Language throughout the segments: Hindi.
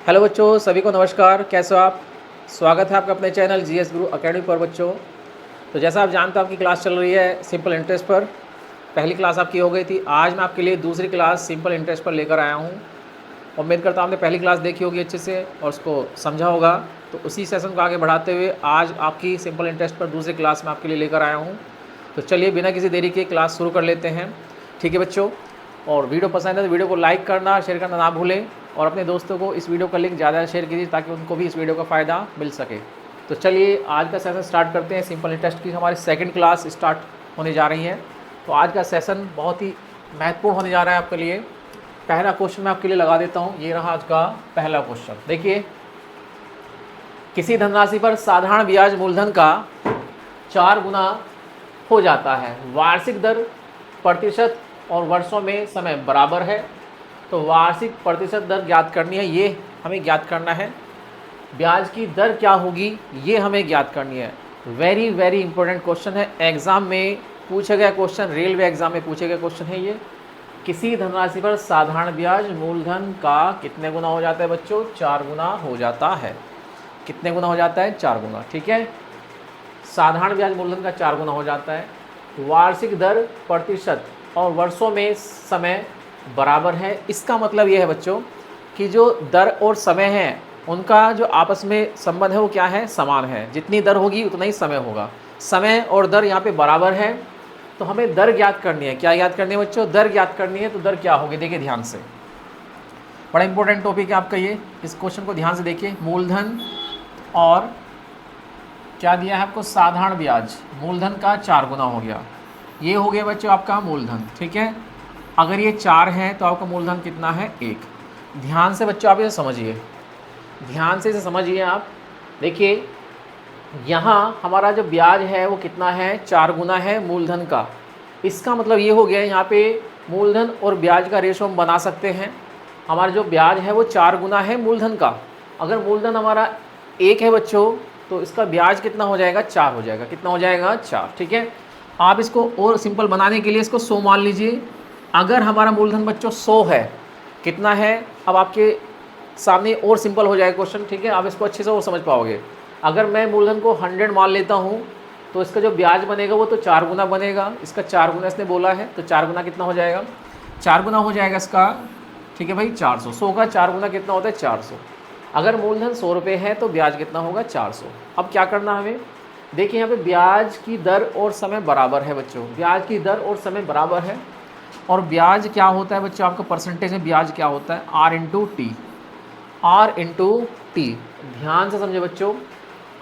हेलो बच्चों, सभी को नमस्कार। कैसे हो आप? स्वागत है आपका अपने चैनल जीएस गुरु अकेडमी पर। बच्चों, तो जैसा आप जानते हो आपकी क्लास चल रही है सिंपल इंटरेस्ट पर। पहली क्लास आपकी हो गई थी। आज मैं आपके लिए दूसरी क्लास सिंपल इंटरेस्ट पर लेकर आया हूँ। उम्मीद करता हूँ आपने पहली क्लास देखी होगी अच्छे से और उसको समझा होगा। तो उसी सेशन को आगे बढ़ाते हुए आज आपकी सिंपल इंटरेस्ट पर दूसरी क्लास में आपके लिए लेकर आया हूँ। तो चलिए बिना किसी देरी के क्लास शुरू कर लेते हैं। ठीक है बच्चों, और वीडियो पसंद है तो वीडियो को लाइक करना, शेयर करना ना भूलें और अपने दोस्तों को इस वीडियो का लिंक ज़्यादा शेयर कीजिए ताकि उनको भी इस वीडियो का फ़ायदा मिल सके। तो चलिए आज का सेशन स्टार्ट करते हैं। सिंपल इंटरेस्ट की हमारी सेकंड क्लास स्टार्ट होने जा रही है। तो आज का सेशन बहुत ही महत्वपूर्ण होने जा रहा है आपके लिए। पहला क्वेश्चन मैं आपके लिए लगा देता हूँ। ये रहा आज का पहला क्वेश्चन। देखिए, किसी धनराशि पर साधारण ब्याज मूलधन का 4 गुना हो जाता है। वार्षिक दर प्रतिशत और वर्षों में समय बराबर है। तो वार्षिक प्रतिशत दर ज्ञात करनी है, ये हमें ज्ञात करना है। ब्याज की दर क्या होगी ये हमें ज्ञात करनी है। वेरी वेरी इंपॉर्टेंट क्वेश्चन है, एग्जाम में पूछा गया क्वेश्चन, रेलवे एग्जाम में पूछे गए क्वेश्चन है ये। किसी धनराशि पर साधारण ब्याज मूलधन का कितने गुना हो जाता है बच्चों? 4 गुना हो जाता है। कितने गुना हो जाता है? 4 गुना। ठीक है, साधारण ब्याज मूलधन का 4 गुना हो जाता है। वार्षिक दर प्रतिशत और वर्षों में समय बराबर है। इसका मतलब ये है बच्चों कि जो दर और समय है उनका जो आपस में संबंध है वो क्या है? समान है। जितनी दर होगी उतना ही समय होगा। समय और दर यहाँ पे बराबर है। तो हमें दर ज्ञात करनी है। क्या ज्ञात करनी है बच्चों? दर ज्ञात करनी है। तो दर क्या होगी? देखिए ध्यान से, बड़ा इंपॉर्टेंट टॉपिक है आपका ये। इस क्वेश्चन को ध्यान से देखिए। मूलधन और क्या दिया है आपको? साधारण ब्याज मूलधन का 4 गुना हो गया। ये हो गया बच्चों आपका मूलधन। ठीक है, अगर ये 4 है तो आपका मूलधन कितना है? 1। ध्यान से बच्चों आप इसे समझिए, ध्यान से इसे समझिए आप। देखिए यहाँ हमारा जो ब्याज है वो कितना है? 4 गुना है मूलधन का। इसका मतलब ये हो गया यहाँ पे मूलधन और ब्याज का रेशो हम बना सकते हैं। हमारा जो ब्याज है वो 4 गुना है मूलधन का। अगर मूलधन हमारा 1 है बच्चों तो इसका ब्याज कितना हो जाएगा? 4 हो जाएगा। कितना हो जाएगा? 4। ठीक है, आप इसको और सिंपल बनाने के लिए इसको 100 मान लीजिए। अगर हमारा मूलधन बच्चों 100 है, कितना है? अब आपके सामने और सिंपल हो जाएगा क्वेश्चन। ठीक है, आप इसको अच्छे से और समझ पाओगे। अगर मैं मूलधन को 100 मान लेता हूँ तो इसका जो ब्याज बनेगा वो तो 4 गुना बनेगा। इसका 4 गुना इसने बोला है, तो 4 गुना कितना हो जाएगा? 4 गुना हो जाएगा इसका। ठीक है भाई, 400। 100 का 4 गुना कितना होता है? 400। अगर मूलधन 100 रुपये है तो ब्याज कितना होगा? 400। अब क्या करना हमें? देखिए यहाँ पे ब्याज की दर और समय बराबर है बच्चों। ब्याज की दर और समय बराबर है। और ब्याज क्या होता है बच्चों? आपका परसेंटेज में ब्याज क्या होता है? R into T. R into T, ध्यान से समझे बच्चों।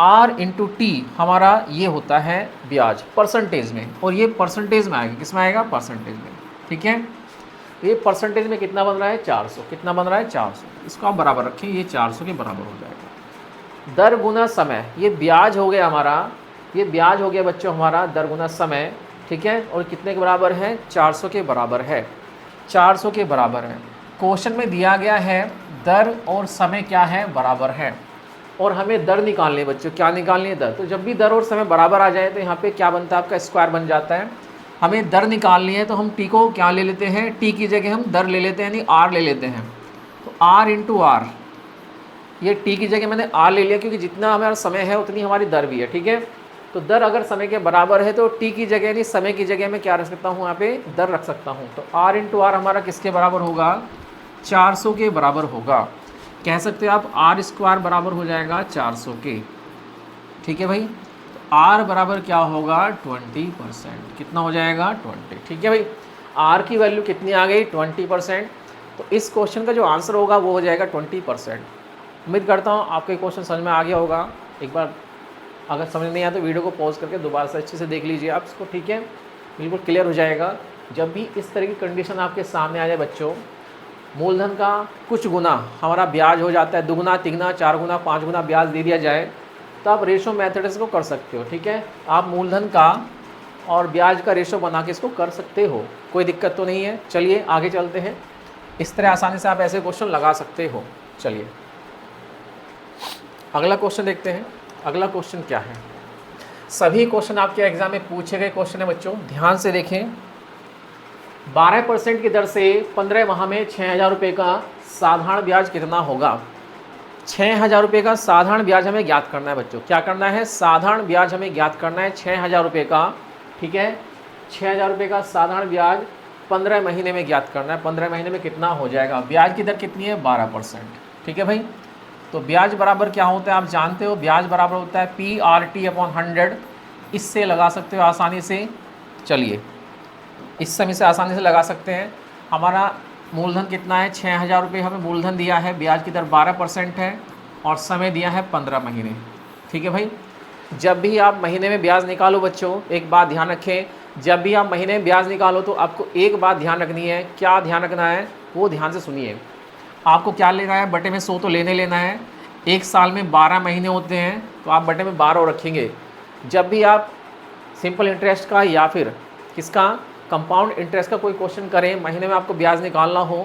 R इंटू टी हमारा ये होता है ब्याज परसेंटेज में, और ये परसेंटेज में आएगा। किस में आएगा? परसेंटेज में। ठीक है, ये परसेंटेज में कितना बन रहा है? 400। कितना बन रहा है? 400। इसको आप बराबर रखें, ये 400 के बराबर हो जाएगा। दर गुना समय, ये ब्याज हो गया हमारा, ये ब्याज हो गया बच्चों हमारा दर गुना समय। ठीक है, और कितने के बराबर है? 400 के बराबर है। 400 के बराबर है। क्वेश्चन में दिया गया है दर और समय क्या है? बराबर है। और हमें दर निकालनी है बच्चों। क्या निकालनी है? दर। तो जब भी दर और समय बराबर आ जाए तो यहाँ पे क्या बनता है? आपका स्क्वायर बन जाता है। हमें दर निकालनी है तो हम टी को क्या ले लेते हैं? टी की जगह हम दर ले लेते हैं, यानी आर ले लेते हैं। तो आर इंटू आर, ये टी की जगह मैंने आर ले लिया क्योंकि जितना हमारा समय है उतनी हमारी दर भी है। ठीक है, तो दर अगर समय के बराबर है तो टी की जगह यानी समय की जगह मैं क्या रख सकता हूँ? यहाँ पे दर रख सकता हूँ। तो आर इंटू आर हमारा किसके बराबर होगा? 400 के बराबर होगा। कह सकते हो आप आर स्क्वायर बराबर हो जाएगा 400 के। ठीक है भाई, तो आर बराबर क्या होगा? 20%। कितना हो जाएगा? 20। ठीक है भाई, आर की वैल्यू कितनी आ गई? 20%। तो इस क्वेश्चन का जो आंसर होगा वो हो जाएगा 20%। उम्मीद करता हूँ आपको क्वेश्चन समझ में आ गया होगा। एक बार अगर समझ नहीं आया तो वीडियो को पॉज करके दोबारा से अच्छे से देख लीजिए आप इसको। ठीक है, बिल्कुल क्लियर हो जाएगा। जब भी इस तरह की कंडीशन आपके सामने आ जाए बच्चों, मूलधन का कुछ गुना हमारा ब्याज हो जाता है, 2 गुना 3 गुना 4 गुना 5 गुना ब्याज दे दिया जाए, तो आप रेशो मेथड इसको कर सकते हो। ठीक है, आप मूलधन का और ब्याज का रेशो बना के इसको कर सकते हो, कोई दिक्कत तो नहीं है। चलिए आगे चलते हैं। इस तरह आसानी से आप ऐसे क्वेश्चन लगा सकते हो। चलिए अगला क्वेश्चन देखते हैं। अगला क्वेश्चन क्या है? सभी क्वेश्चन आपके एग्जाम में पूछे गए क्वेश्चन है बच्चों, ध्यान से देखें। 12% की दर से 15 माह में 6,000 रुपये का साधारण ब्याज कितना होगा? 6,000 रुपये का साधारण ब्याज हमें ज्ञात करना है बच्चों। क्या करना है? साधारण ब्याज हमें ज्ञात करना है 6,000 रुपये का। ठीक है, 6,000 रुपये का साधारण ब्याज 15 महीने में ज्ञात करना है। 15 महीने में कितना हो जाएगा? ब्याज की दर कितनी है? 12%। ठीक है भाई, तो ब्याज बराबर क्या होता है आप जानते हो? ब्याज बराबर होता है PRT/100। इससे लगा सकते हो आसानी से। चलिए, इस समय से आसानी से लगा सकते हैं। हमारा मूलधन कितना है? 6,000 रुपये हमें मूलधन दिया है, ब्याज की दर 12% है और समय दिया है 15 महीने। ठीक है भाई, जब भी आप महीने में ब्याज निकालो बच्चों, एक बात ध्यान रखें, जब भी आप महीने में ब्याज निकालो तो आपको एक बात ध्यान रखनी है। क्या ध्यान रखना है? वो ध्यान से सुनिए। आपको क्या लेना है? बटे में 100 तो लेना है। एक साल में 12 महीने होते हैं तो आप बटे में 12 रखेंगे। जब भी आप सिंपल इंटरेस्ट का या फिर किसका कंपाउंड इंटरेस्ट का कोई क्वेश्चन करें, महीने में आपको ब्याज निकालना हो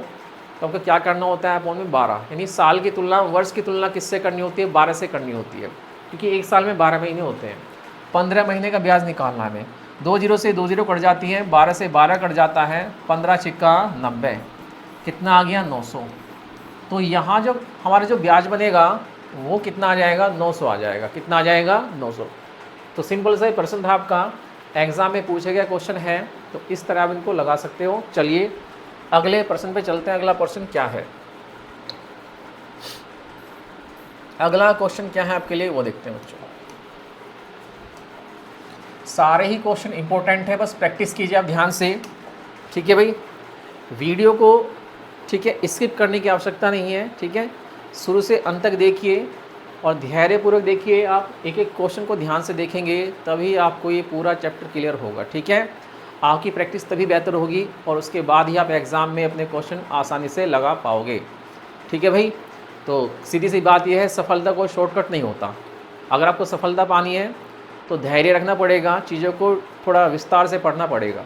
तो आपको क्या करना होता है? अपॉन में 12, यानी साल की तुलना, वर्ष की तुलना किससे करनी होती है? 12 से करनी होती है, क्योंकि एक साल में 12 महीने होते हैं। 15 महीने का ब्याज निकालना है हमें। 2 जीरो से 2 जीरो कट जाती है, 12 से 12 कट जाता है, 15 छिक्का 90, कितना आ गया? 900। तो यहाँ जो हमारा जो ब्याज बनेगा वो कितना आ जाएगा? 900 आ जाएगा। कितना आ जाएगा? 900। तो सिंपल सा प्रश्न था आपका, एग्ज़ाम में पूछे गया क्वेश्चन है, तो इस तरह आप इनको लगा सकते हो। चलिए अगले प्रश्न पे चलते हैं। अगला प्रश्न क्या है? अगला क्वेश्चन क्या है आपके लिए वो देखते हैं बच्चों। सारे ही क्वेश्चन इंपॉर्टेंट है, बस प्रैक्टिस कीजिए आप ध्यान से। ठीक है भाई, वीडियो को ठीक है स्किप करने की आवश्यकता नहीं है। ठीक है, शुरू से अंत तक देखिए और धैर्यपूर्वक देखिए। आप एक एक क्वेश्चन को ध्यान से देखेंगे तभी आपको ये पूरा चैप्टर क्लियर होगा। ठीक है, आपकी प्रैक्टिस तभी बेहतर होगी और उसके बाद ही आप एग्ज़ाम में अपने क्वेश्चन आसानी से लगा पाओगे। ठीक है भाई, तो सीधी सी बात यह है, सफलता कोई शॉर्टकट नहीं होता। अगर आपको सफलता पानी है तो धैर्य रखना पड़ेगा, चीज़ों को थोड़ा विस्तार से पढ़ना पड़ेगा,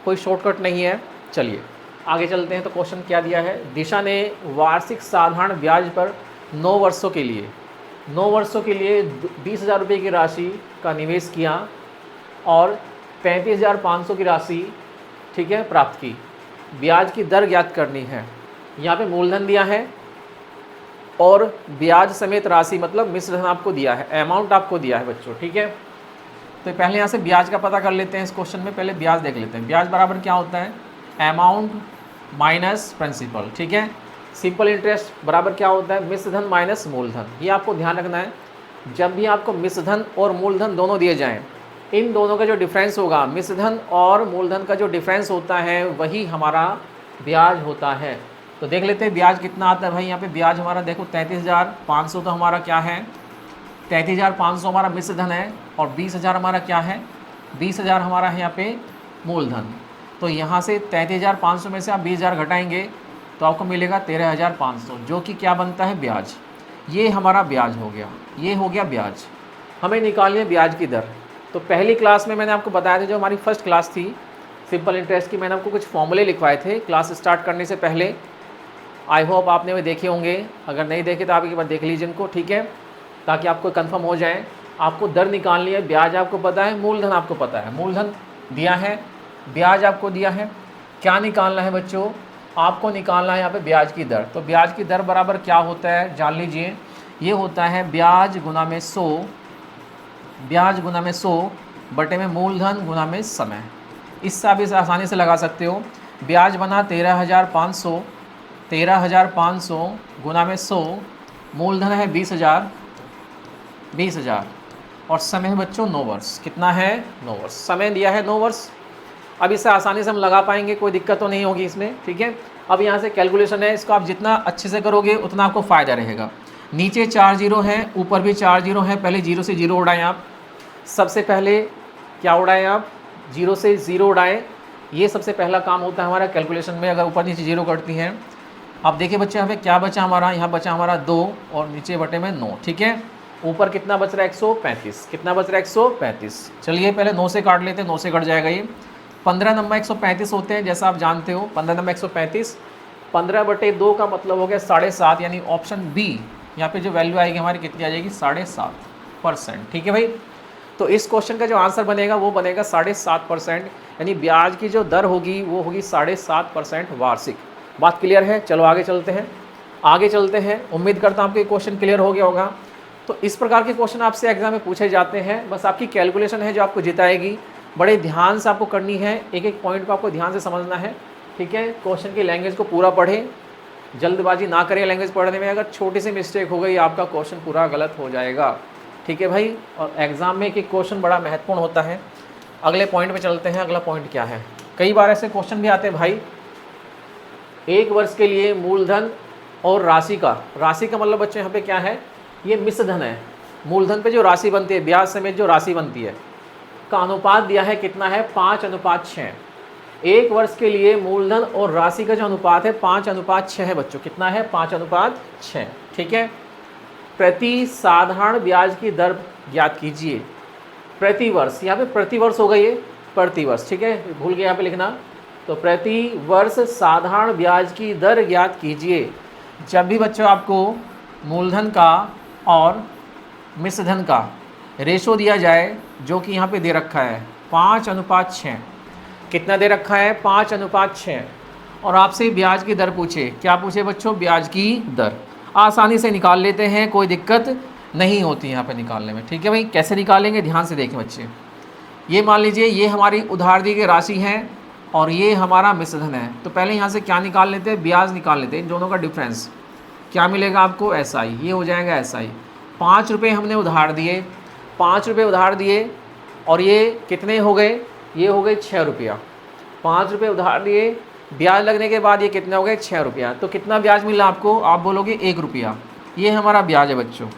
कोई शॉर्टकट नहीं है। चलिए आगे चलते हैं। तो क्वेश्चन क्या दिया है? दिशा ने वार्षिक साधारण ब्याज पर 9 वर्षों के लिए 20,000 रुपये की राशि का निवेश किया और 35,500 की राशि ठीक है प्राप्त की। ब्याज की दर ज्ञात करनी है। यहाँ पे मूलधन दिया है और ब्याज समेत राशि मतलब मिश्र धन आपको दिया है, अमाउंट आपको दिया है बच्चों। ठीक है, तो पहले यहाँ से ब्याज का पता कर लेते हैं। इस क्वेश्चन में पहले ब्याज देख लेते हैं। ब्याज बराबर क्या होता है? Amount minus principal. ठीक है, सिंपल इंटरेस्ट बराबर क्या होता है? मिश्र धन माइनस मूलधन। ये आपको ध्यान रखना है। जब भी आपको मिश्र धन और मूलधन दोनों दिए जाएं, इन दोनों का जो डिफरेंस होगा, मिश्र धन और मूलधन का जो डिफरेंस होता है वही हमारा ब्याज होता है। तो देख लेते हैं ब्याज कितना आता है भाई। यहाँ पे ब्याज हमारा देखो 33,500 तो हमारा क्या है? 33,500 हमारा मिश्र धन है और 20,000 हमारा क्या है? 20,000 हमारा है यहाँ पे मूलधन। तो यहाँ से 33,500 में से आप 20,000 घटाएंगे तो आपको मिलेगा 13,500, जो कि क्या बनता है? ब्याज। ये हमारा ब्याज हो गया, ये हो गया ब्याज। हमें निकालनी है ब्याज की दर। तो पहली क्लास में मैंने आपको बताया था, जो हमारी फर्स्ट क्लास थी सिंपल इंटरेस्ट की, मैंने आपको कुछ फॉर्मूले लिखवाए थे क्लास स्टार्ट करने से पहले। आई होप आपने वे देखे होंगे, अगर नहीं देखे तो आप एक बार देख लीजिए इनको। ठीक है, ताकि आपको कंफर्म हो जाए। आपको दर निकालनी है, ब्याज आपको पता है, मूलधन आपको पता है। मूलधन दिया है, ब्याज आपको दिया है। क्या निकालना है बच्चों? आपको निकालना है यहाँ पे ब्याज की दर। तो ब्याज की दर बराबर क्या होता है जान लीजिए। ये होता है ब्याज गुना में 100, ब्याज गुना में 100 बटे में मूलधन गुना में समय। इससे आप इसे आसानी से लगा सकते हो। ब्याज बना 13,500, 13,500 गुना में 100, मूलधन है 20,000 और समय है बच्चों 9 वर्ष। कितना है? 9 वर्ष। समय दिया है 9 वर्ष। अब इसे आसानी से हम लगा पाएंगे, कोई दिक्कत तो नहीं होगी इसमें। ठीक है, अब यहाँ से कैलकुलेशन है, इसको आप जितना अच्छे से करोगे उतना आपको फ़ायदा रहेगा। नीचे 4 जीरो हैं, ऊपर भी 4 जीरो हैं। पहले जीरो से जीरो उड़ाएं आप। सबसे पहले क्या उड़ाएं आप? जीरो से ज़ीरो उड़ाएं। ये सबसे पहला काम होता है हमारा कैलकुलेशन में, अगर ऊपर नीचे जीरो कटती हैं। अब देखिए बच्चे, हमें क्या बचा हमारा? यहाँ बचा हमारा 2 और नीचे बटे में 9। ठीक है, ऊपर कितना बच रहा है? 135। कितना बच रहा है? 135। चलिए पहले 9 से काट लेते हैं, 9 से कट जाएगा ये। 15 नंबर 135 होते हैं, जैसा आप जानते हो। 15 नंबर 135, 15 बटे 2 का मतलब हो गया 7.5, यानी ऑप्शन बी। यहाँ पे जो वैल्यू आएगी हमारी कितनी आ जाएगी? 7.5%। ठीक है भाई, तो इस क्वेश्चन का जो आंसर बनेगा वो बनेगा 7.5%, यानी ब्याज की जो दर होगी वो होगी 7.5% वार्षिक। बात क्लियर है? चलो आगे चलते हैं। आगे चलते हैं। उम्मीद करता हूँ आपको ये क्वेश्चन क्लियर हो गया होगा। तो इस प्रकार के क्वेश्चन आपसे एग्जाम में पूछे जाते हैं। बस आपकी कैलकुलेशन है जो आपको जिताएगी। बड़े ध्यान से आपको करनी है, एक एक पॉइंट को आपको ध्यान से समझना है, ठीक है। क्वेश्चन की लैंग्वेज को पूरा पढ़ें, जल्दबाजी ना करें लैंग्वेज पढ़ने में। अगर छोटी सी मिस्टेक हो गई आपका क्वेश्चन पूरा गलत हो जाएगा, ठीक है भाई। और एग्ज़ाम में एक एक क्वेश्चन बड़ा महत्वपूर्ण होता है। अगले पॉइंट पे चलते हैं। अगला पॉइंट क्या है, कई बार ऐसे क्वेश्चन भी आते हैं भाई, एक वर्ष के लिए मूलधन और राशि का मतलब बच्चों यहाँ पे क्या है, ये मिश्र धन है। मूलधन पे जो राशि बनती है, ब्याज समेत जो राशि बनती है, का अनुपात दिया है, कितना है, 5:6। एक वर्ष के लिए मूलधन और राशि का जो अनुपात है 5:6 है बच्चों। कितना है, 5:6, ठीक है। प्रति साधारण ब्याज की दर ज्ञात कीजिए। प्रति वर्ष, यहाँ पे प्रति वर्ष होगा, ये प्रति वर्ष, ठीक है, भूल गए यहाँ पे लिखना। तो प्रति वर्ष साधारण ब्याज की दर ज्ञात कीजिए। जब भी बच्चों आपको मूलधन का और मिश्र धन का रेशो दिया जाए, जो कि यहाँ पे दे रखा है 5:6, कितना दे रखा है, 5:6, और आपसे ब्याज की दर पूछे, क्या पूछे बच्चों, ब्याज की दर, आसानी से निकाल लेते हैं, कोई दिक्कत नहीं होती यहाँ पे निकालने में, ठीक है भाई। कैसे निकालेंगे, ध्यान से देखें बच्चे। ये मान लीजिए ये हमारी उधार दी गई राशि है और ये हमारा मिश्र धन है। तो पहले यहाँ से क्या निकाल लेते हैं, ब्याज निकाल लेते हैं। इन दोनों का डिफरेंस क्या मिलेगा आपको, SI, ये हो जाएगा SI। 5 रुपये हमने उधार दिए, 5 रुपये उधार दिए, और ये कितने हो गए, ये हो गए 6 रुपया। 5 रुपये उधार दिए, ब्याज लगने के बाद ये कितने हो गए, 6 रुपया। तो कितना ब्याज मिला आपको, आप बोलोगे 1 रुपया। ये हमारा ब्याज है बच्चों,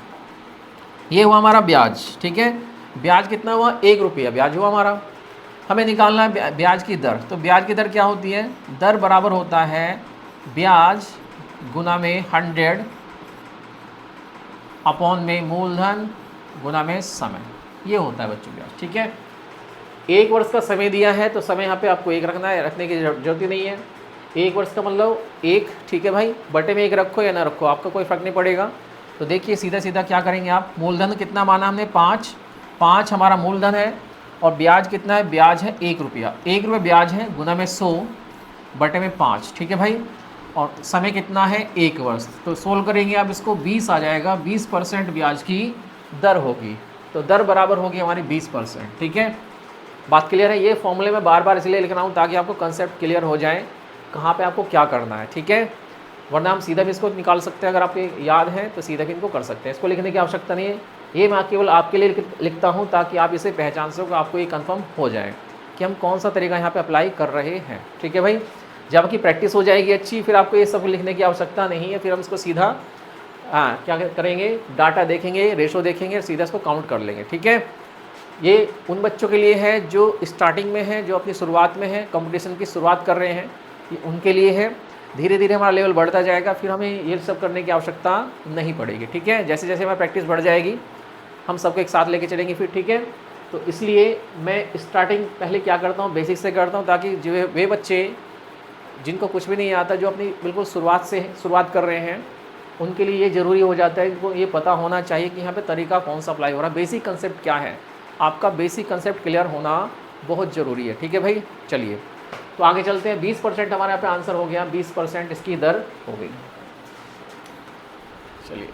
ये हुआ हमारा ब्याज, ठीक है। ब्याज कितना हुआ, 1 रुपया ब्याज हुआ हमारा। हमें निकालना है ब्याज की दर। तो ब्याज की दर क्या होती है, दर बराबर होता है ब्याज गुना में 100 अपॉन में मूलधन गुना में समय, ये होता है बच्चों ब्याज, ठीक है। एक वर्ष का समय दिया है, तो समय यहाँ पे आपको 1 रखना है, रखने की जरूरत ही नहीं है। एक वर्ष का मतलब 1, ठीक है भाई। बटे में 1 रखो या ना रखो, आपका कोई फ़र्क नहीं पड़ेगा। तो देखिए सीधा सीधा क्या करेंगे आप, मूलधन कितना माना हमने, 5 हमारा मूलधन है, और ब्याज कितना है, ब्याज है 1 रुपया। 1 रुपये ब्याज है, गुना में 100 बटे में 5, ठीक है भाई। और समय कितना है, 1 वर्ष। तो सोल्व करेंगे आप इसको, 20 आ जाएगा। 20% ब्याज की दर होगी। तो दर बराबर होगी हमारी 20%, ठीक है। बात क्लियर है। ये फॉर्मूले में बार बार इसलिए लिख रहा हूँ ताकि आपको कंसेप्ट क्लियर हो जाए, कहाँ पे आपको क्या करना है, ठीक है। वरना हम सीधा भी इसको निकाल सकते हैं, अगर आपको याद है तो सीधा भी इनको कर सकते हैं, इसको लिखने की आवश्यकता नहीं है। ये मैं केवल आपके लिए लिखता हूँ ताकि आप इसे पहचान सको, आपको ये कंफर्म हो जाए कि हम कौन सा तरीका यहाँ पे अप्लाई कर रहे हैं, ठीक है भाई। जब आपकी प्रैक्टिस हो जाएगी अच्छी, फिर आपको ये सब लिखने की आवश्यकता नहीं है। फिर हम इसको सीधा क्या करेंगे, डाटा देखेंगे, रेशो देखेंगे, सीधा इसको काउंट कर लेंगे, ठीक है। ये उन बच्चों के लिए है जो स्टार्टिंग में है, जो अपनी शुरुआत में है, कंपटीशन की शुरुआत कर रहे हैं, ये उनके लिए है। धीरे धीरे हमारा लेवल बढ़ता जाएगा, फिर हमें ये सब करने की आवश्यकता नहीं पड़ेगी, ठीक है। जैसे जैसे हमारी प्रैक्टिस बढ़ जाएगी, हम सबको एक साथ लेके चलेंगे फिर, ठीक है। तो इसलिए मैं स्टार्टिंग पहले क्या करता हूँ, बेसिक से करता हूँ, ताकि जो वे बच्चे जिनको कुछ भी नहीं आता, जो अपनी बिल्कुल शुरुआत कर रहे हैं, उनके लिए ये ज़रूरी हो जाता है, उनको ये पता होना चाहिए कि यहाँ पे तरीका कौन सा अप्लाई हो रहा है, बेसिक कंसेप्ट क्या है। आपका बेसिक कंसेप्ट क्लियर होना बहुत ज़रूरी है, ठीक है भाई। चलिए तो आगे चलते हैं। 20% हमारे यहाँ पे आंसर हो गया, 20% इसकी दर हो गई। चलिए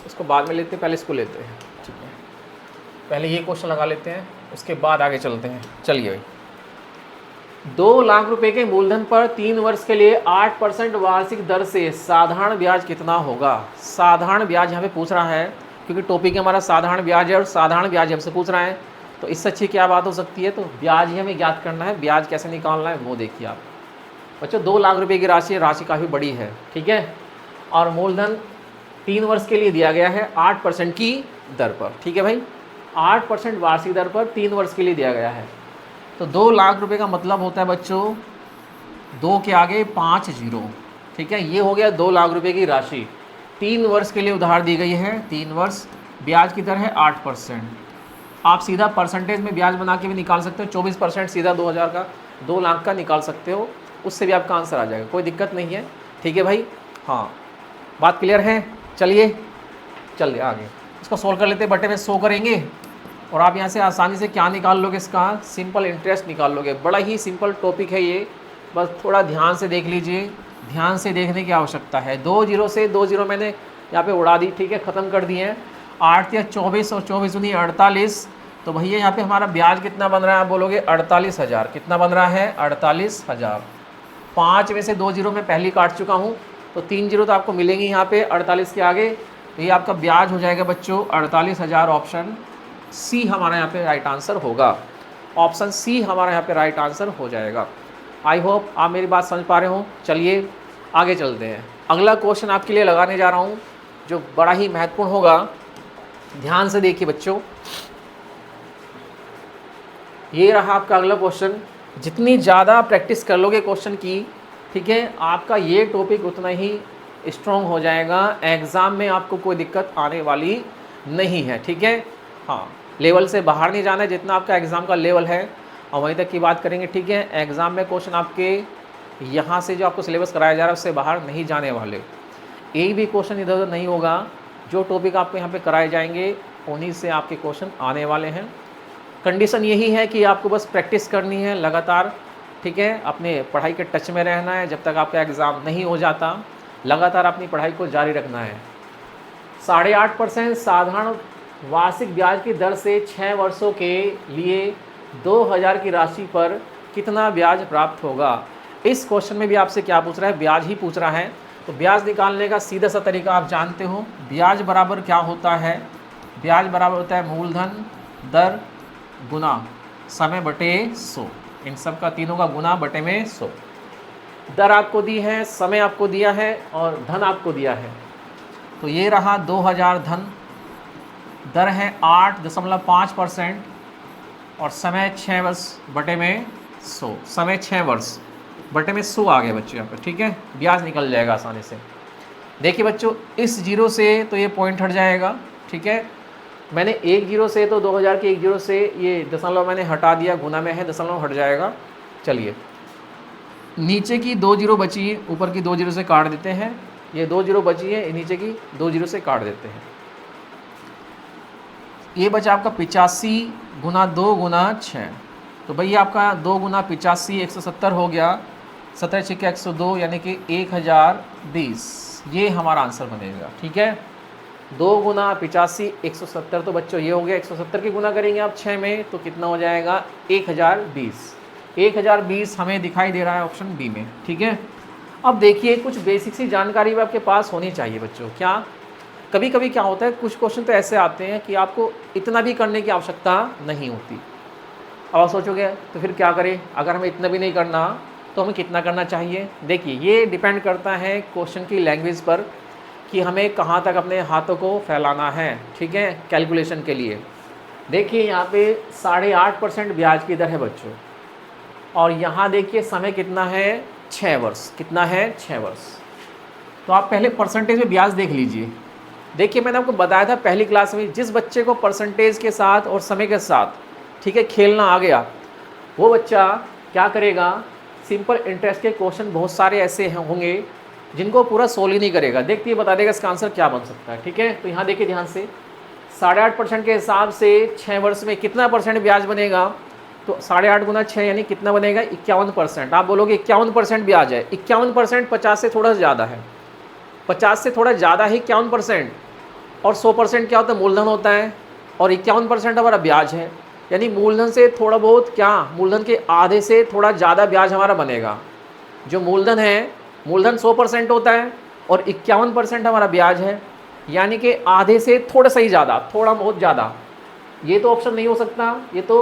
इसको बाद में लेते हैं, पहले इसको लेते हैं, ठीक है। पहले ये क्वेश्चन लगा लेते हैं, उसके बाद आगे चलते हैं। चलिए भाई, 2 लाख रुपए के मूलधन पर 3 वर्ष के लिए 8% वार्षिक दर से साधारण ब्याज कितना होगा। साधारण ब्याज यहाँ पे पूछ रहा है, क्योंकि टॉपिक हमारा साधारण ब्याज है और साधारण ब्याज हमसे पूछ रहा है, तो इससे अच्छी क्या बात हो सकती है। तो ब्याज ही हमें ज्ञात करना है, ब्याज कैसे निकालना है वो देखिए आप बच्चों। 2 लाख रुपए की राशि काफ़ी बड़ी है, ठीक है, और मूलधन 3 वर्ष के लिए दिया गया है 8% की दर पर, ठीक है भाई। 8% वार्षिक दर पर 3 वर्ष के लिए दिया गया है। तो 2 लाख रुपए का मतलब होता है बच्चों, 2 के आगे 5 जीरो, ठीक है। ये हो गया 2 लाख रुपए की राशि 3 वर्ष के लिए उधार दी गई है। 3 वर्ष, ब्याज की दर है 8%। आप सीधा परसेंटेज में ब्याज बना के भी निकाल सकते हो, 24% सीधा 2000 का 2 लाख का निकाल सकते हो, उससे भी आपका आंसर आ जाएगा, कोई दिक्कत नहीं है, ठीक है भाई। हाँ, बात क्लियर है। चलिए आगे इसको सोल्व कर लेते हैं। बटे में 100 करेंगे और आप यहाँ से आसानी से क्या निकाल लोगे, इसका सिंपल इंटरेस्ट निकाल लोगे। बड़ा ही सिंपल टॉपिक है ये, बस थोड़ा ध्यान से देख लीजिए, ध्यान से देखने की आवश्यकता है। 2 जीरो से 2 जीरो मैंने यहाँ पे उड़ा दी, ठीक है, ख़त्म कर दिए हैं। 8 या 24 और 24 दूनी 48, तो भैया यहाँ पे हमारा ब्याज कितना बन रहा है, आप बोलोगे 48,000। कितना बन रहा है? 48,000। 5 में से 2 जीरो मैं पहले काट चुका हूँ, तो 3 जीरो तो आपको मिलेंगे यहाँ पे 48 के आगे। तो ये आपका ब्याज हो जाएगा बच्चों 48,000। ऑप्शन सी हमारा यहाँ पे राइट आंसर होगा। ऑप्शन सी हमारा यहाँ पे राइट आंसर हो जाएगा। आई होप आप मेरी बात समझ पा रहे हो। चलिए आगे चलते हैं। अगला क्वेश्चन आपके लिए लगाने जा रहा हूँ जो बड़ा ही महत्वपूर्ण होगा। ध्यान से देखिए बच्चों, ये रहा आपका अगला क्वेश्चन। जितनी ज़्यादा प्रैक्टिस कर लोगे क्वेश्चन की, ठीक है, आपका ये टॉपिक उतना ही स्ट्रॉन्ग हो जाएगा। एग्ज़ाम में आपको कोई दिक्कत आने वाली नहीं है, ठीक है। हाँ, लेवल से बाहर नहीं जाना है, जितना आपका एग्ज़ाम का लेवल है और वहीं तक की बात करेंगे, ठीक है। एग्ज़ाम में क्वेश्चन आपके यहाँ से जो आपको सिलेबस कराया जा रहा है उससे बाहर नहीं जाने वाले। एक भी क्वेश्चन इधर उधर नहीं होगा। जो टॉपिक आपको यहाँ पे कराए जाएंगे उन्हीं से आपके क्वेश्चन आने वाले हैं। कंडीशन यही है कि आपको बस प्रैक्टिस करनी है लगातार, ठीक है। अपने पढ़ाई के टच में रहना है जब तक आपका एग्ज़ाम नहीं हो जाता। लगातार अपनी पढ़ाई को जारी रखना है। 8.5% साधारण वार्षिक ब्याज की दर से 6 वर्षों के लिए 2,000 की राशि पर कितना ब्याज प्राप्त होगा। इस क्वेश्चन में भी आपसे क्या पूछ रहा है? ब्याज ही पूछ रहा है। तो ब्याज निकालने का सीधा सा तरीका आप जानते हो। ब्याज बराबर क्या होता है? ब्याज बराबर होता है मूलधन दर गुना समय बटे 100। इन सब का तीनों का गुना बटे में 100। दर आपको दी है, समय आपको दिया है और धन आपको दिया है। तो ये रहा 2,000 धन, दर है 8.5% और समय 6 वर्ष बटे में 100। समय 6 वर्ष बटे में 100 आ गए बच्चों यहाँ पर, ठीक है। ब्याज निकल जाएगा आसानी से। देखिए बच्चों, इस जीरो से तो ये पॉइंट हट जाएगा, ठीक है। मैंने एक जीरो से तो 2,000 के एक जीरो से ये दशमलव मैंने हटा दिया, गुना में है, दशमलव हट जाएगा। चलिए, नीचे की 2 जीरो बची है, ऊपर की 2 जीरो से काट देते हैं। ये 2 जीरो बची है, नीचे की 2 जीरो से काट देते हैं। ये बचा आपका 85 गुना 2 गुना 6। तो भैया आपका 2 गुना 85 170 हो गया। 17 6 102 यानी कि 1020। ये हमारा आंसर बनेगा, ठीक है। 2 गुना 85 170, तो बच्चों ये हो गया। 170 की गुना करेंगे आप 6 में तो कितना हो जाएगा? 1020। 1020 हमें दिखाई दे रहा है ऑप्शन बी में, ठीक है। अब देखिए, कुछ बेसिक सी जानकारी भी आपके पास होनी चाहिए बच्चों। क्या कभी कभी क्या होता है, कुछ क्वेश्चन तो ऐसे आते हैं कि आपको इतना भी करने की आवश्यकता नहीं होती। अब आप सोचोगे तो फिर क्या करें, अगर हमें इतना भी नहीं करना तो हमें कितना करना चाहिए। देखिए, ये डिपेंड करता है क्वेश्चन की लैंग्वेज पर कि हमें कहाँ तक अपने हाथों को फैलाना है, ठीक है, कैलकुलेशन के लिए। देखिए यहाँ पे 8.5% ब्याज की दर है बच्चों, और यहाँ देखिए समय कितना है? 6 वर्ष। कितना है? 6 वर्ष। तो आप पहले परसेंटेज में ब्याज देख लीजिए। देखिए, मैंने आपको बताया था पहली क्लास में, जिस बच्चे को परसेंटेज के साथ और समय के साथ, ठीक है, खेलना आ गया, वो बच्चा क्या करेगा? सिंपल इंटरेस्ट के क्वेश्चन बहुत सारे ऐसे होंगे जिनको पूरा सोल्व ही नहीं करेगा, देखते ही बता देगा इसका आंसर क्या बन सकता है, ठीक है। तो यहाँ देखिए ध्यान से, 8.5% के हिसाब से 6 वर्ष में कितना परसेंट ब्याज बनेगा? तो 8.5 गुना 6 यानी कितना बनेगा? 51%। आप बोलोगे 51% ब्याज है। 51% 50 से थोड़ा ज़्यादा है, 50 से थोड़ा ज़्यादा ही 51%। और 100% क्या होता है? मूलधन होता है, और 51% हमारा ब्याज है। यानी मूलधन से थोड़ा बहुत क्या, मूलधन के आधे से थोड़ा ज़्यादा ब्याज हमारा बनेगा। जो मूलधन है, मूलधन 100% होता है और 51% हमारा ब्याज है, यानी कि आधे से थोड़ा सा ही ज़्यादा, थोड़ा बहुत ज़्यादा। ये तो ऑप्शन नहीं हो सकता। ये तो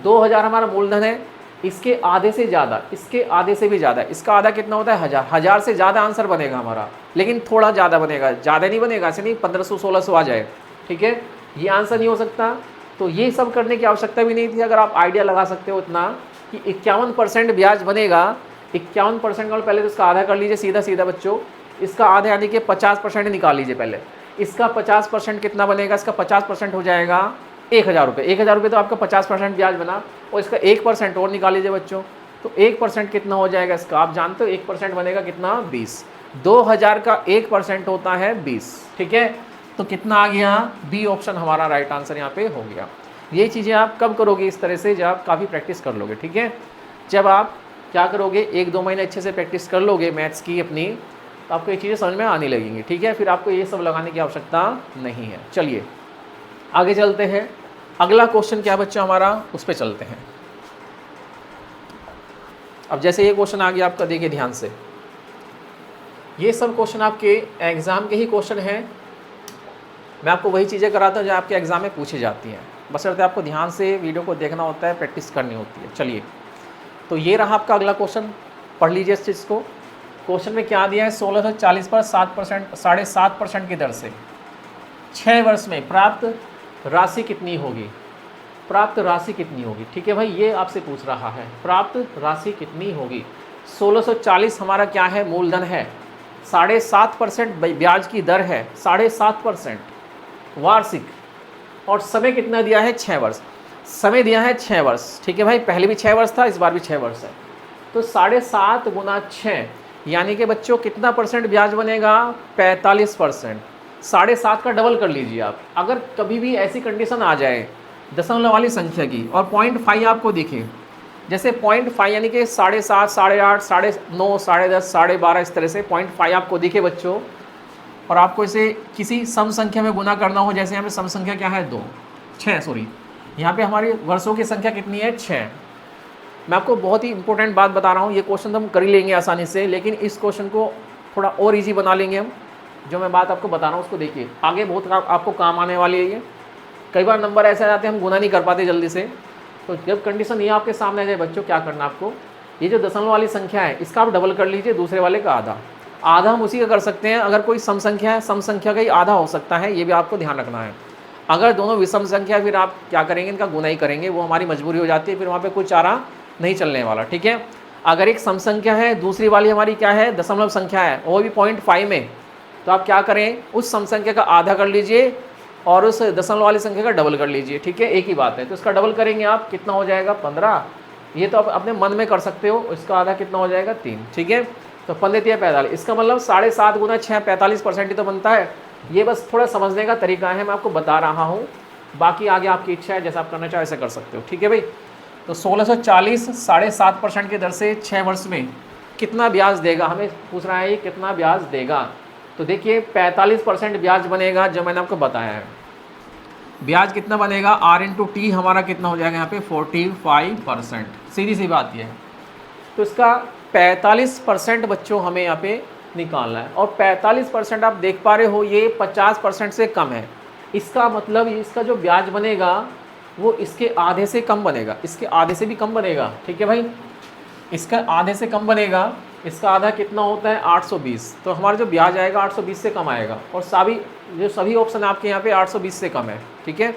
2,000 हमारा मूलधन है, इसके आधे से ज़्यादा, इसके आधे से भी ज़्यादा। इसका आधा कितना होता है? 1,000। 1,000 से ज़्यादा आंसर बनेगा हमारा, लेकिन थोड़ा ज़्यादा बनेगा, ज़्यादा नहीं बनेगा। ऐसे नहीं 1500-1600 आ जाए, ठीक है। ये आंसर नहीं हो सकता। तो ये सब करने की आवश्यकता भी नहीं थी। अगर आप आइडिया लगा सकते हो इतना कि 51% ब्याज बनेगा। 51% का पहले तो इसका आधा कर लीजिए सीधा सीधा बच्चों। इसका आधा यानी कि 50% निकाल लीजिए पहले। इसका 50% कितना बनेगा? इसका 50% हो जाएगा 1,000 रुपये। 1,000 रुपये तो आपका 50% ब्याज बना, और इसका 1% और निकाल लीजिए बच्चों। तो 1% कितना हो जाएगा इसका? आप जानते हो 1% बनेगा कितना? 20। 2,000 का 1% होता है 20, ठीक है। तो कितना आ गया? बी ऑप्शन हमारा राइट आंसर यहाँ पे हो गया। ये चीज़ें आप कब करोगे? इस तरह से जब आप काफ़ी प्रैक्टिस कर लोगे, ठीक है। जब आप क्या करोगे, 1-2 महीने अच्छे से प्रैक्टिस कर लोगे मैथ्स की अपनी, तो आपको ये चीज़ें समझ में आने लगेंगी। ठीक है, फिर आपको ये सब लगाने की आवश्यकता नहीं है। चलिए आगे चलते हैं। अगला क्वेश्चन क्या बच्चा हमारा, उस पर चलते हैं। अब जैसे ये क्वेश्चन आ गया आपका, देखिए ध्यान से, ये सब क्वेश्चन आपके एग्ज़ाम के ही क्वेश्चन हैं। मैं आपको वही चीज़ें कराता हूँ जो आपके एग्ज़ाम में पूछी जाती हैं, बशर्ते आपको ध्यान से वीडियो को देखना होता है, प्रैक्टिस करनी होती है। चलिए, तो ये रहा आपका अगला क्वेश्चन, पढ़ लीजिए इस चीज़ को। क्वेश्चन में क्या दिया है, 1640 पर 7% की दर से 6 वर्ष में प्राप्त राशि कितनी होगी, प्राप्त राशि कितनी होगी। ठीक है भाई, ये आपसे पूछ रहा है, प्राप्त राशि कितनी होगी। 1640 हमारा क्या है, मूलधन है, 7.5% ब्याज की दर है, 7.5% वार्षिक, और समय कितना दिया है, 6 वर्ष। समय दिया है 6 वर्ष। ठीक है भाई, पहले भी 6 वर्ष था, इस बार भी 6 वर्ष है, तो 7.5 गुना 6 यानी कि बच्चों कितना परसेंट ब्याज बनेगा, 45%। 7.5 का डबल कर लीजिए आप। अगर कभी भी ऐसी कंडीशन आ जाए दशमलव वाली संख्या की और 0.5 आपको दिखे, जैसे 0.5 यानी कि 7.5, 8.5, 9.5, 10.5, 12.5, इस तरह से 0.5 आपको दिखे बच्चों, और आपको इसे किसी सम संख्या में गुना करना हो, जैसे यहाँ पे सम संख्या क्या है, 6 सॉरी, यहाँ पे हमारी वर्षों की संख्या कितनी है, 6। मैं आपको बहुत ही इंपॉर्टेंट बात बता रहा हूँ, ये क्वेश्चन हम कर ही लेंगे आसानी से, लेकिन इस क्वेश्चन को थोड़ा और ईजी बना लेंगे हम। जो मैं बात आपको बता रहा हूँ उसको देखिए, आगे बहुत आपको काम आने वाली है ये। कई बार नंबर ऐसे आ जाते हैं हम गुना नहीं कर पाते जल्दी से, तो जब कंडीशन ये आपके सामने आ जाए बच्चों, क्या करना आपको, ये जो दशमलव वाली संख्या है इसका आप डबल कर लीजिए, दूसरे वाले का आधा। आधा हम उसी का कर सकते हैं, अगर कोई सम संख्या है, सम संख्या का ही आधा हो सकता है, ये भी आपको ध्यान रखना है। अगर दोनों विषम संख्या, फिर आप क्या करेंगे, इनका गुना ही करेंगे, वो हमारी मजबूरी हो जाती है, फिर वहाँ पे कोई चारा नहीं चलने वाला। ठीक है, अगर एक सम संख्या है, दूसरी वाली हमारी क्या है, दशमलव संख्या है, वो भी 0.5 में, तो आप क्या करें, उस सम संख्या का आधा कर लीजिए और उस दशमलव वाली संख्या का डबल कर लीजिए। ठीक है, एक ही बात है, तो इसका डबल करेंगे आप, कितना हो जाएगा, 15। ये तो आप अपने मन में कर सकते हो, इसका आधा कितना हो जाएगा, 3। ठीक है, तो 15 45, इसका मतलब 7.5 गुना 6 45% ही तो बनता है। ये बस थोड़ा समझने का तरीका है, मैं आपको बता रहा हूँ, बाकी आगे आपकी इच्छा है, जैसा आप करना चाहे ऐसे कर सकते हो। ठीक है भाई, तो 1640 7.5% की दर से 6 वर्ष में कितना ब्याज देगा, हमें पूछ रहा है ये कितना ब्याज देगा। तो देखिए 45% ब्याज बनेगा, जो मैंने आपको बताया है। ब्याज कितना बनेगा, R इंटू टी हमारा कितना हो जाएगा यहाँ पे, 45%। सीधी सी बात ये है, तो इसका 45% बच्चों हमें यहाँ पे निकालना है, और 45% आप देख पा रहे हो ये 50% से कम है। इसका मतलब इसका जो ब्याज बनेगा वो इसके आधे से कम बनेगा, इसके आधे से भी कम बनेगा। ठीक है भाई, इसका आधे से कम बनेगा, इसका आधा कितना होता है, 820। तो हमारा जो ब्याज आएगा 820 से कम आएगा, और सभी ऑप्शन आपके यहाँ पे 820 से कम है। ठीक है,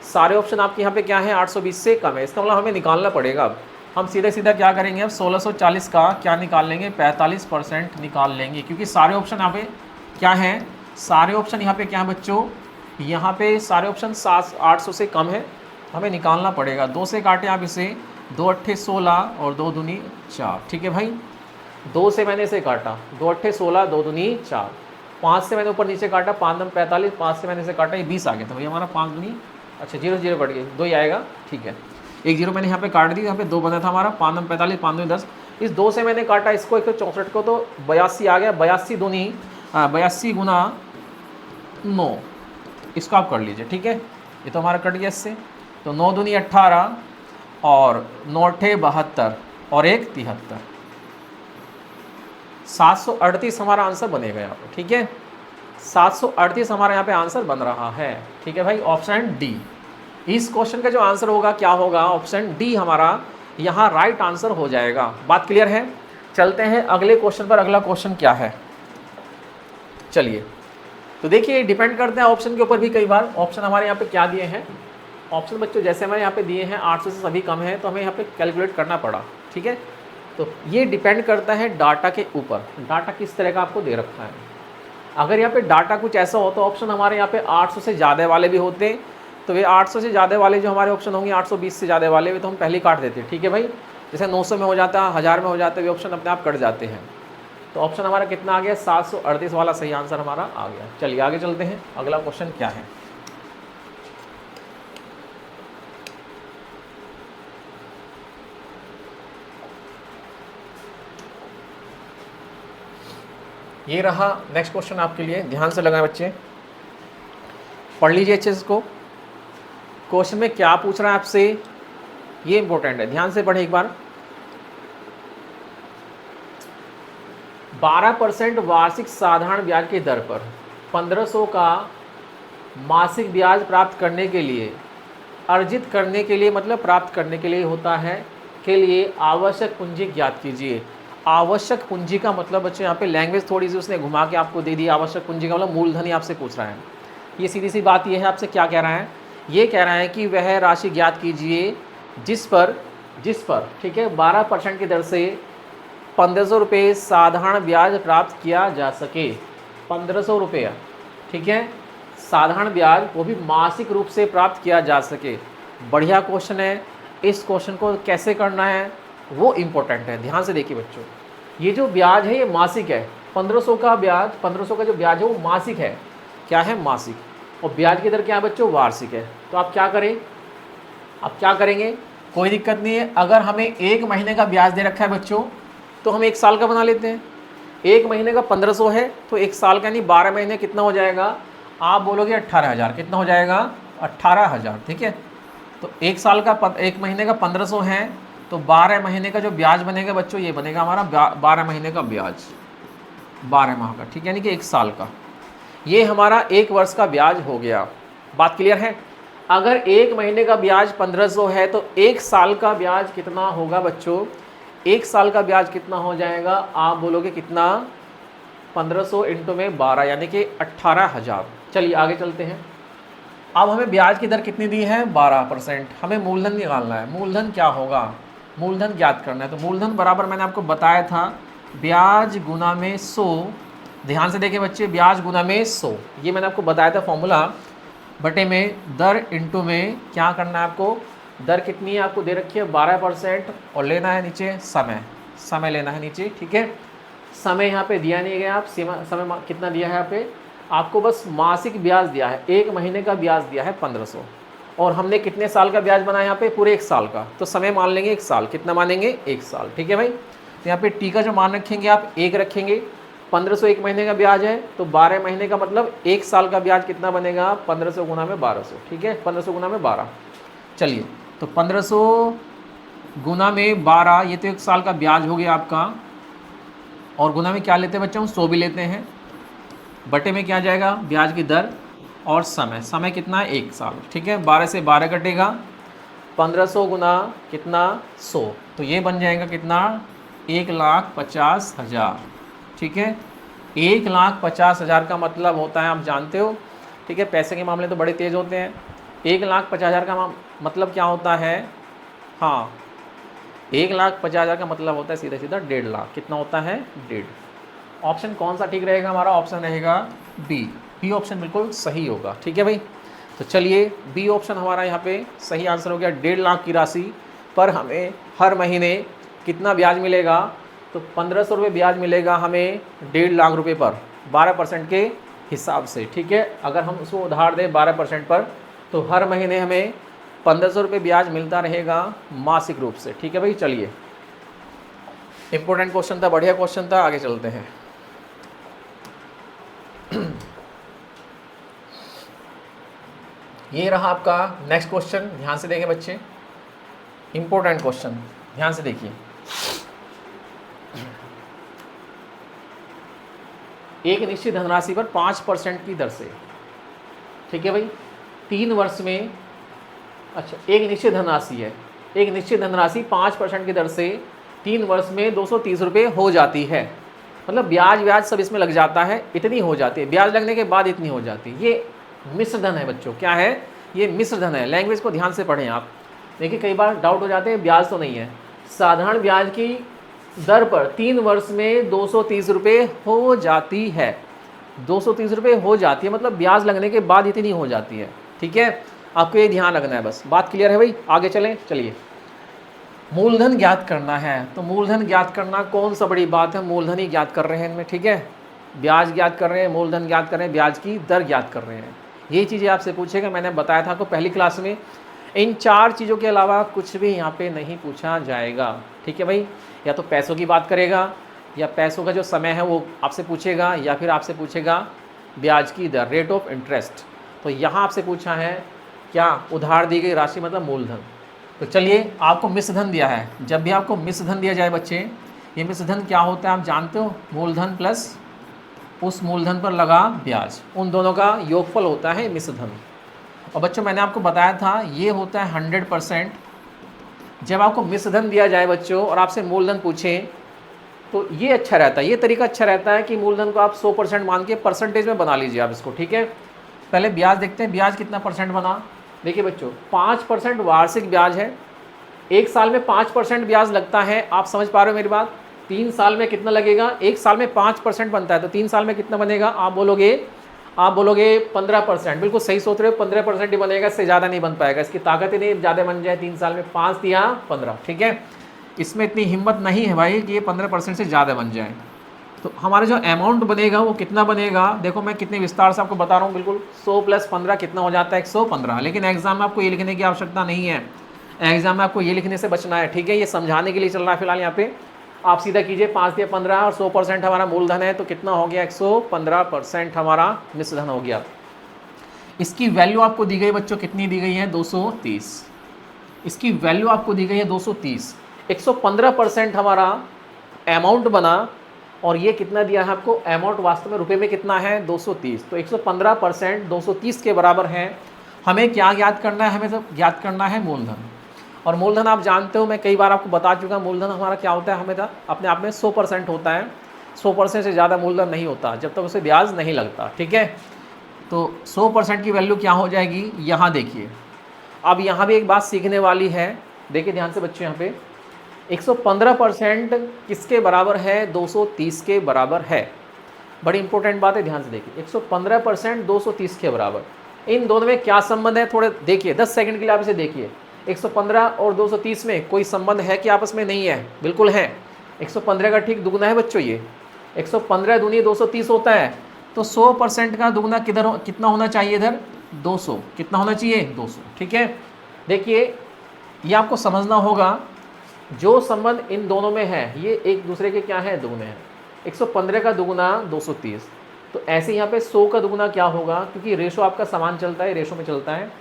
सारे ऑप्शन आपके यहाँ पे क्या है, 820 से कम है। इसका मतलब हमें निकालना पड़ेगा। अब हम सीधा सीधा क्या करेंगे, अब 1640 का क्या निकाल लेंगे, 45% निकाल लेंगे, क्योंकि सारे ऑप्शन यहाँ पे क्या हैं, सारे ऑप्शन यहाँ पे क्या है बच्चों, यहाँ पे सारे ऑप्शन 800 से कम है, हमें निकालना पड़ेगा। 2 से काटें आप इसे, 2 अट्ठे 16 और 2 दूनी 4। ठीक है भाई, 2 से मैंने इसे काटा, 2 अट्ठे 16, 2 दूनी 4। 5 से मैंने ऊपर नीचे काटा, 5 दम 45, 5 से मैंने इसे काटा, ये 20 आ गया। तो भैया हमारा 5 दूनी, अच्छा 0 0 कट गई, 2 ही आएगा। ठीक है, 1 0 मैंने यहाँ पे काट दी, यहाँ पे 2 बना था हमारा, 5 दम 45, 5 दूनी 10। इस 2 से मैंने काटा इसको 164 को, तो 82 आ गया। 82 गुना 9, इसको आप कर लीजिए। ठीक है, ये तो हमारा कट गया इससे, तो 9 दूनी 18 और 9 अट्ठे 72 और 1 73। 738 हमारा आंसर बनेगा यहाँ पे। ठीक है, 738 हमारा यहाँ पे आंसर बन रहा है। ठीक है भाई, ऑप्शन डी इस क्वेश्चन का जो आंसर होगा, क्या होगा, ऑप्शन डी हमारा यहाँ राइट आंसर हो जाएगा। बात क्लियर है, चलते हैं अगले क्वेश्चन पर। अगला क्वेश्चन क्या है, चलिए, तो देखिए डिपेंड करते हैं ऑप्शन के ऊपर भी। कई बार ऑप्शन हमारे यहाँ पे क्या दिए हैं, ऑप्शन बच्चों जैसे हमारे यहाँ पे दिए हैं 800 से सभी कम है, तो हमें यहाँ पे कैलकुलेट करना पड़ा। ठीक है, तो ये डिपेंड करता है डाटा के ऊपर, डाटा किस तरह का आपको दे रखा है। अगर यहाँ पे डाटा कुछ ऐसा हो तो ऑप्शन हमारे यहाँ पे 800 से ज़्यादा वाले भी होते हैं, तो वे 800 से ज़्यादा वाले जो हमारे ऑप्शन होंगे, 820 से ज़्यादा वाले वे तो हम पहले काट देते हैं। ठीक है भाई, जैसे 900 में हो जाता है, 1000 में हो जाता है, वे ऑप्शन अपने आप कट जाते हैं। तो ऑप्शन हमारा कितना आ गया, 738 वाला सही आंसर हमारा आ गया। चलिए आगे चलते हैं, अगला क्वेश्चन क्या है। ये रहा नेक्स्ट क्वेश्चन आपके लिए, ध्यान से लगाएं बच्चे, पढ़ लीजिए अच्छे से इसको। क्वेश्चन में क्या पूछ रहा है आपसे, ये इंपॉर्टेंट है, ध्यान से पढ़े एक बार। 12% वार्षिक साधारण ब्याज की दर पर 1500 का मासिक ब्याज प्राप्त करने के लिए, अर्जित करने के लिए मतलब प्राप्त करने के लिए होता है, के लिए आवश्यक पूंजी ज्ञात कीजिए। आवश्यक पूंजी का मतलब बच्चे यहाँ पे लैंग्वेज थोड़ी सी उसने घुमा के आपको दे दी। आवश्यक पूंजी का मतलब मूलधन ही आपसे पूछ रहा है। ये सीधी सी बात ये है, आपसे क्या कह रहा है, ये कह रहा है कि वह राशि ज्ञात कीजिए जिस पर ठीक है 12% की दर से 1500 रुपये साधारण ब्याज प्राप्त किया जा सके। 1500 रुपया, ठीक है, साधारण ब्याज, वो भी मासिक रूप से प्राप्त किया जा सके। बढ़िया क्वेश्चन है। इस क्वेश्चन को कैसे करना है वो इम्पोर्टेंट है, ध्यान से देखिए बच्चों। ये जो ब्याज है ये मासिक है, 1500 का ब्याज, 1500 का जो ब्याज है वो मासिक है। क्या है, मासिक। और ब्याज की दर क्या है बच्चों, वार्षिक है। तो आप क्या करें, आप क्या करेंगे, कोई दिक्कत नहीं है। अगर हमें 1 महीने का ब्याज दे रखा है बच्चों, तो हम 1 साल का बना लेते हैं। 1 महीने का 1500 है तो 1 साल का यानी 12 महीने कितना हो जाएगा, आप बोलोगे 18,000। कितना हो जाएगा, 18,000, ठीक है। तो 1 साल का 1 महीने का 1500 है, तो 12 महीने का जो ब्याज बनेगा बच्चों, ये बनेगा हमारा 12 महीने का ब्याज, 12 माह का, ठीक है, यानी कि 1 साल का। ये हमारा 1 वर्ष का ब्याज हो गया। बात क्लियर है। अगर 1 महीने का ब्याज 1500 है तो 1 साल का ब्याज कितना होगा बच्चों, 1 साल का ब्याज कितना हो जाएगा, आप बोलोगे कितना, 1500 इंटू में 12 यानी कि 18,000। चलिए आगे चलते हैं। अब हमें ब्याज की दर कितनी दी है, 12%। हमें मूलधन निकालना है। मूलधन क्या होगा, मूलधन ज्ञात करना है। तो मूलधन बराबर मैंने आपको बताया था ब्याज गुना में 100। ध्यान से देखिए बच्चे, ब्याज गुना में 100, ये मैंने आपको बताया था फॉर्मूला, बटे में दर इंटू में क्या करना है आपको, दर कितनी है आपको दे रखी है 12%, और लेना है नीचे समय, समय लेना है नीचे, ठीक है। समय यहाँ पे दिया नहीं गया, आप समय कितना दिया है यहाँ पे, आपको बस मासिक ब्याज दिया है, 1 महीने का ब्याज दिया है 1500, और हमने कितने साल का ब्याज बनाया यहाँ पे, पूरे 1 साल का। तो समय मान लेंगे 1 साल, कितना मानेंगे, 1 साल, ठीक है भाई। तो यहाँ पे टी का जो मान रखेंगे आप 1 रखेंगे। 1500 1 महीने का ब्याज है, तो 12 महीने का मतलब 1 साल का ब्याज कितना बनेगा, 1500 गुना में 1200, ठीक है, 1500 गुना में 12। चलिए, तो 1500 गुना में 12, ये तो 1 साल का ब्याज हो गया आपका, और गुना में क्या लेते हैं बच्चों, 100 भी लेते हैं। बटे में क्या जाएगा, ब्याज की दर और समय, समय कितना है 1 साल, ठीक है। 12 से 12 कटेगा, 1500 गुना कितना 100, तो ये बन जाएगा कितना, 1,50,000, ठीक है। 1,50,000 का मतलब होता है, आप जानते हो, ठीक है, पैसे के मामले तो बड़े तेज़ होते हैं। 1,50,000 का मतलब क्या होता है, हाँ, 1,50,000 का मतलब होता है सीधा सीधा 1.5 लाख। कितना होता है, 1.5। ऑप्शन कौन सा ठीक रहेगा, हमारा ऑप्शन रहेगा बी ऑप्शन बिल्कुल सही होगा, ठीक है भाई। तो चलिए, बी ऑप्शन हमारा यहाँ पे सही आंसर हो गया। 1.5 लाख की राशि पर हमें हर महीने कितना ब्याज मिलेगा, तो 1500 रुपये ब्याज मिलेगा हमें 1.5 लाख रुपये पर, 12% के हिसाब से, ठीक है। अगर हम उसको उधार दें 12% पर, तो हर महीने हमें 1500 रुपये ब्याज मिलता रहेगा मासिक रूप से, ठीक है भाई। चलिए, इंपॉर्टेंट क्वेश्चन था, बढ़िया क्वेश्चन था, आगे चलते हैं। ये रहा आपका नेक्स्ट क्वेश्चन, ध्यान से देखें बच्चे, इंपॉर्टेंट क्वेश्चन, ध्यान से देखिए। एक निश्चित धनराशि पर 5% की दर से, ठीक है भाई, 3 वर्ष में, अच्छा, एक निश्चित धनराशि है, एक निश्चित धनराशि 5% की दर से 3 वर्ष में 230 रुपये हो जाती है। मतलब ब्याज सब इसमें लग जाता है, इतनी हो जाती है, ब्याज लगने के बाद इतनी हो जाती है। ये मिश्र धन है बच्चों, क्या है, ये मिश्र धन है। लैंग्वेज को ध्यान से पढ़ें आप। देखिए कई बार डाउट हो जाते हैं, ब्याज तो नहीं है, साधारण ब्याज की दर पर 3 वर्ष में 230 रुपये हो जाती है, 230 रुपये हो जाती है, मतलब ब्याज लगने के बाद इतनी हो जाती है, ठीक है। आपको ये ध्यान रखना है, बस बात क्लियर है भाई। आगे चलें, चलिए, मूलधन ज्ञात करना है। तो मूलधन ज्ञात करना कौन सा बड़ी बात है, मूलधन ही ज्ञात कर रहे हैं इनमें, ठीक है। ब्याज ज्ञात कर रहे हैं, मूलधन ज्ञात कर रहे हैं, ब्याज की दर ज्ञात कर रहे हैं। ये चीज़ें आपसे पूछेगा, मैंने बताया था आपको पहली क्लास में। इन 4 चीज़ों के अलावा कुछ भी यहाँ पे नहीं पूछा जाएगा, ठीक है भाई। या तो पैसों की बात करेगा, या पैसों का जो समय है वो आपसे पूछेगा, या फिर आपसे पूछेगा ब्याज की दर, रेट ऑफ इंटरेस्ट। तो यहाँ आपसे पूछा है क्या, उधार दी गई राशि मतलब मूलधन। तो चलिए, आपको मिश्र धन दिया है। जब भी आपको मिश्र धन दिया जाए बच्चे, ये मिश्र धन क्या होता है आप जानते हो, मूलधन प्लस उस मूलधन पर लगा ब्याज, उन दोनों का योगफल होता है मिश्र धन। और बच्चों मैंने आपको बताया था ये होता है 100%। जब आपको मिश्र धन दिया जाए बच्चों और आपसे मूलधन पूछें तो ये अच्छा रहता है, ये तरीका अच्छा रहता है कि मूलधन को आप 100% मान के परसेंटेज में बना लीजिए आप इसको, ठीक है। पहले ब्याज देखते हैं, ब्याज कितना परसेंट बना। देखिए बच्चों 5% वार्षिक ब्याज है, एक साल में 5% ब्याज लगता है। आप समझ पा रहे हो मेरी बात। 3 साल में कितना लगेगा, एक साल में 5% बनता है, तो 3 साल में कितना बनेगा, आप बोलोगे 15%। बिल्कुल सही सोच रहे हो, 15% ही बनेगा, इससे ज़्यादा नहीं बन पाएगा, इसकी ताकत ही नहीं ज़्यादा बन जाए। 3 साल में 5 दिया 15, ठीक है। इसमें इतनी हिम्मत नहीं है भाई कि ये 15% से ज़्यादा बन जाए। तो हमारा जो अमाउंट बनेगा वो कितना बनेगा, देखो मैं कितने विस्तार से आपको बता रहा हूँ। बिल्कुल 100 + 15 कितना हो जाता है, 115। लेकिन एग्जाम में आपको ये लिखने की आवश्यकता नहीं है, एग्जाम में आपको ये लिखने से बचना है, ठीक है। ये समझाने के लिए चल रहा है फिलहाल। यहाँ पे आप सीधा कीजिए, 5 दिया 15 और 100% हमारा मूलधन है, तो कितना हो गया, 115% हमारा मिश्र धन हो गया। इसकी वैल्यू आपको दी गई बच्चों, कितनी दी गई है, 230। इसकी वैल्यू आपको दी गई है 230। 115% हमारा अमाउंट बना, और ये कितना दिया है आपको, अमाउंट वास्तव में रुपए में कितना है, 230। तो 115% 230 के बराबर है। हमें क्या ज्ञात करना है, हमें तो ज्ञात करना है मूलधन। और मूलधन आप जानते हो, मैं कई बार आपको बता चुका, मूलधन हमारा क्या होता है, हमें तो अपने आप में 100% होता है। 100% से ज़्यादा मूलधन नहीं होता जब तक उसे ब्याज नहीं लगता, ठीक है। तो 100% की वैल्यू क्या हो जाएगी, यहाँ देखिए। अब यहाँ भी एक बात सीखने वाली है, देखिए ध्यान से बच्चों, यहाँ पे 115% किसके बराबर है, 230 के बराबर है। बड़ी इंपॉर्टेंट बात है, ध्यान से देखिए। 115% 230 के बराबर, इन दोनों में क्या संबंध है, थोड़े देखिए, 10 सेकंड के लिए आप इसे देखिए। 115 और 230 में कोई संबंध है कि आपस में नहीं है, बिल्कुल है। 115 का ठीक दुगना है बच्चों, ये 115 दूनी 230 होता है। तो 100% का दुगना कितना होना चाहिए इधर, 200। कितना होना चाहिए, 200, ठीक है। देखिए ये आपको समझना होगा, जो संबंध इन दोनों में है ये एक दूसरे के क्या है, दुगने हैं। 115 का दुगना 230, तो ऐसे यहाँ पे 100 का दुगना क्या होगा, क्योंकि रेशो आपका समान चलता है, रेशो में चलता है।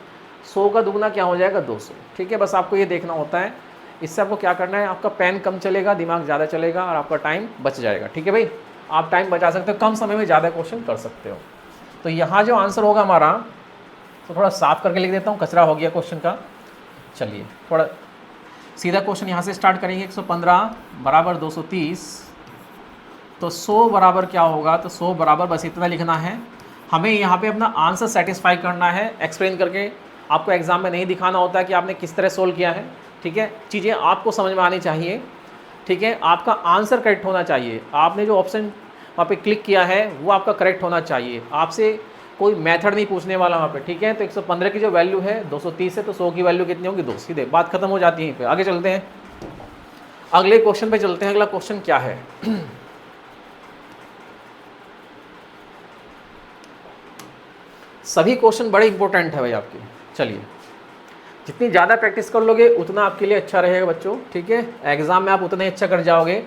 100 का दुगना क्या हो जाएगा, 200, ठीक है। बस आपको ये देखना होता है। इससे आपको क्या करना है, आपका पेन कम चलेगा, दिमाग ज़्यादा चलेगा, और आपका टाइम बच जाएगा, ठीक है भाई। आप टाइम बचा सकते हो, कम समय में ज़्यादा क्वेश्चन कर सकते हो। तो यहाँ जो आंसर होगा हमारा, तो थोड़ा साफ करके लिख देता हूँ, कचरा हो गया क्वेश्चन का। चलिए थोड़ा सीधा क्वेश्चन यहाँ से स्टार्ट करेंगे। 115 बराबर 230, तो 100 बराबर क्या होगा, तो 100 बराबर बस इतना लिखना है। हमें यहाँ पे अपना आंसर सेटिस्फाई करना है, एक्सप्लेन करके। आपको एग्जाम में नहीं दिखाना होता है कि आपने किस तरह सोल्व किया है, ठीक है। चीज़ें आपको समझ में आनी चाहिए, ठीक है। आपका आंसर करेक्ट होना चाहिए, आपने जो ऑप्शन वहाँ पे क्लिक किया है वो आपका करेक्ट होना चाहिए। आपसे कोई मेथड नहीं पूछने वाला वहाँ पे, ठीक है। तो 115 की जो वैल्यू है 230 है, तो 100 की वैल्यू कितनी होगी, 2। सीधे बात खत्म हो जाती है यहीं पे। आगे चलते हैं, अगले क्वेश्चन पे चलते हैं। अगला क्वेश्चन क्या है, सभी क्वेश्चन बड़े इंपॉर्टेंट है भाई आपके। चलिए, जितनी ज़्यादा प्रैक्टिस कर लोगे उतना आपके लिए अच्छा रहेगा बच्चों, ठीक है। एग्जाम में आप उतना ही अच्छा कर जाओगे।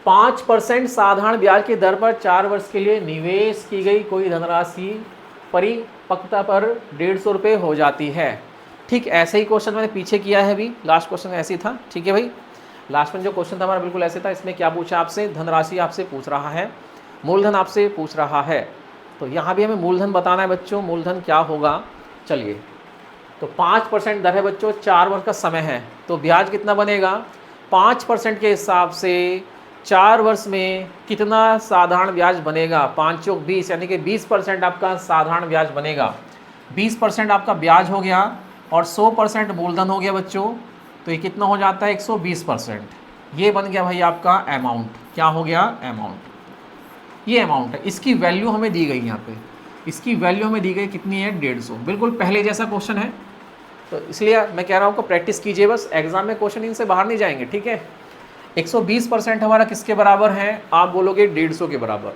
5% साधारण ब्याज की दर पर 4 वर्ष के लिए निवेश की गई कोई धनराशि परिपक्वता पर 150 रुपये हो जाती है। ठीक ऐसे ही क्वेश्चन मैंने पीछे किया है अभी, लास्ट क्वेश्चन ऐसे ही था, ठीक है भाई। लास्ट में जो क्वेश्चन था हमारा बिल्कुल ऐसे था। इसमें क्या पूछा आपसे, धनराशि आपसे पूछ रहा है, मूलधन आपसे पूछ रहा है। तो यहाँ भी हमें मूलधन बताना है बच्चों, मूलधन क्या होगा। चलिए, तो 5% दर है बच्चों, 4 वर्ष का समय है, तो ब्याज कितना बनेगा, 5% के हिसाब से 4 वर्ष में कितना साधारण ब्याज बनेगा, 5 चौक 20, यानी कि 20% आपका साधारण ब्याज बनेगा। 20% आपका ब्याज हो गया और 100% मूलधन हो गया बच्चों, तो ये कितना हो जाता है, 120%। ये बन गया भाई आपका अमाउंट। क्या हो गया, अमाउंट। ये अमाउंट है, इसकी वैल्यू हमें दी गई यहाँ पे, इसकी वैल्यू हमें दी गई कितनी है, 150। बिल्कुल पहले जैसा क्वेश्चन है, तो इसलिए मैं कह रहा हूँ कि प्रैक्टिस कीजिए बस, एग्जाम में क्वेश्चन इनसे बाहर नहीं जाएंगे, ठीक है। 120% हमारा किसके बराबर है, आप बोलोगे 150 के बराबर।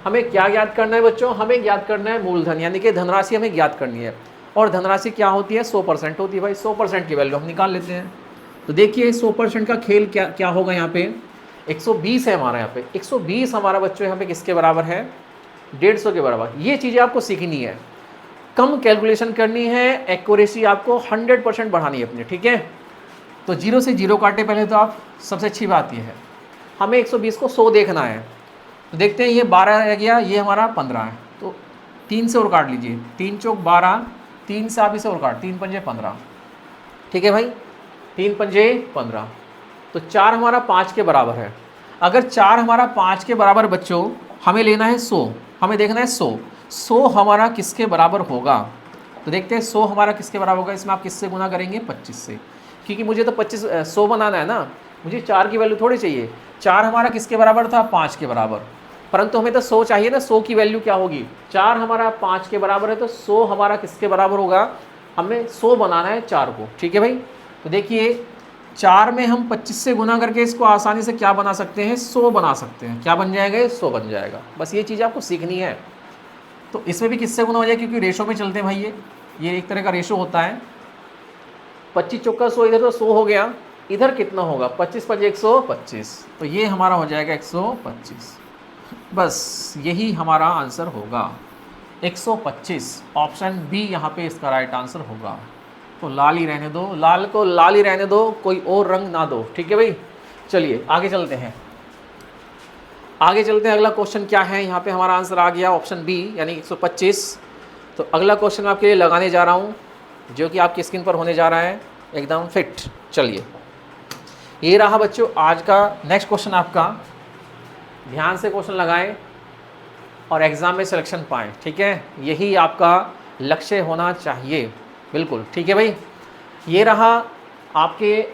हमें क्या ज्ञात करना है बच्चों, हमें ज्ञात करना है मूलधन, यानी कि धनराशि हमें ज्ञात करनी है। और धनराशि क्या होती है, 100% होती है भाई। 100% की वैल्यू हम निकाल लेते हैं। तो देखिए 100% का खेल क्या क्या होगा यहाँ पे, 120 है हमारा यहाँ पे, 120 हमारा बच्चों यहाँ पे किसके बराबर है, 150 के बराबर। ये चीज़ें आपको सीखनी है, कम कैलकुलेशन करनी है, एक्यूरेसी आपको 100% बढ़ानी है अपनी, ठीक है। तो 0 से 0 काटे पहले तो आप, सबसे अच्छी बात ये है हमें 120 को 100 देखना है। तो देखते हैं ये 12 रह गया, ये हमारा 15 है, तो 3 से और काट लीजिए, 3 चौक 12, 3 से आप इसे और काट, 3 पंजे 15, ठीक है भाई, 3 पंजे 15। तो 4 हमारा 5 के बराबर है। अगर 4 हमारा 5 के बराबर बच्चों, हमें लेना है 100, हमें देखना है 100 हमारा किसके बराबर होगा। तो देखते हैं 100 हमारा किसके बराबर होगा। इसमें आप किससे गुना करेंगे, 25 से, क्योंकि मुझे तो 100 बनाना है ना, मुझे 4 की वैल्यू थोड़ी चाहिए। 4 हमारा किसके बराबर था, 5 के बराबर, परंतु हमें तो 100 चाहिए ना। 100 की वैल्यू क्या होगी, 4 हमारा 5 के बराबर है, तो 100 हमारा किसके बराबर होगा, हमें 100 बनाना है 4 को, ठीक है भाई। तो देखिए 4 में हम 25 से गुना करके इसको आसानी से क्या बना सकते हैं, 100 बना सकते हैं। क्या बन जाएगा, 100 बन जाएगा। बस ये चीज़ आपको सीखनी है। तो इसमें भी किससे गुना हो जाए, क्योंकि रेशो में चलते हैं भाई, ये एक तरह का रेशो होता है। 25 चौका 100, इधर तो 100 हो गया, इधर कितना होगा, 25 पंजे 125, तो ये हमारा हो जाएगा 125। बस यही हमारा आंसर होगा 125। ऑप्शन बी यहाँ पे इसका राइट आंसर होगा। तो लाल ही रहने दो, लाल को लाल ही रहने दो, कोई और रंग ना दो, ठीक है भाई। चलिए आगे चलते हैं, आगे चलते हैं। अगला क्वेश्चन क्या है, यहाँ पे हमारा आंसर आ गया ऑप्शन बी यानी 125। तो अगला क्वेश्चन मैं आपके लिए लगाने जा रहा हूँ, जो कि आपकी स्क्रीन पर होने जा रहा है एकदम फिट। चलिए ये रहा बच्चों आज का नेक्स्ट क्वेश्चन आपका। ध्यान से क्वेश्चन लगाएं और एग्ज़ाम में सिलेक्शन पाएँ, ठीक है। यही आपका लक्ष्य होना चाहिए, बिल्कुल, ठीक है भाई। ये रहा आपके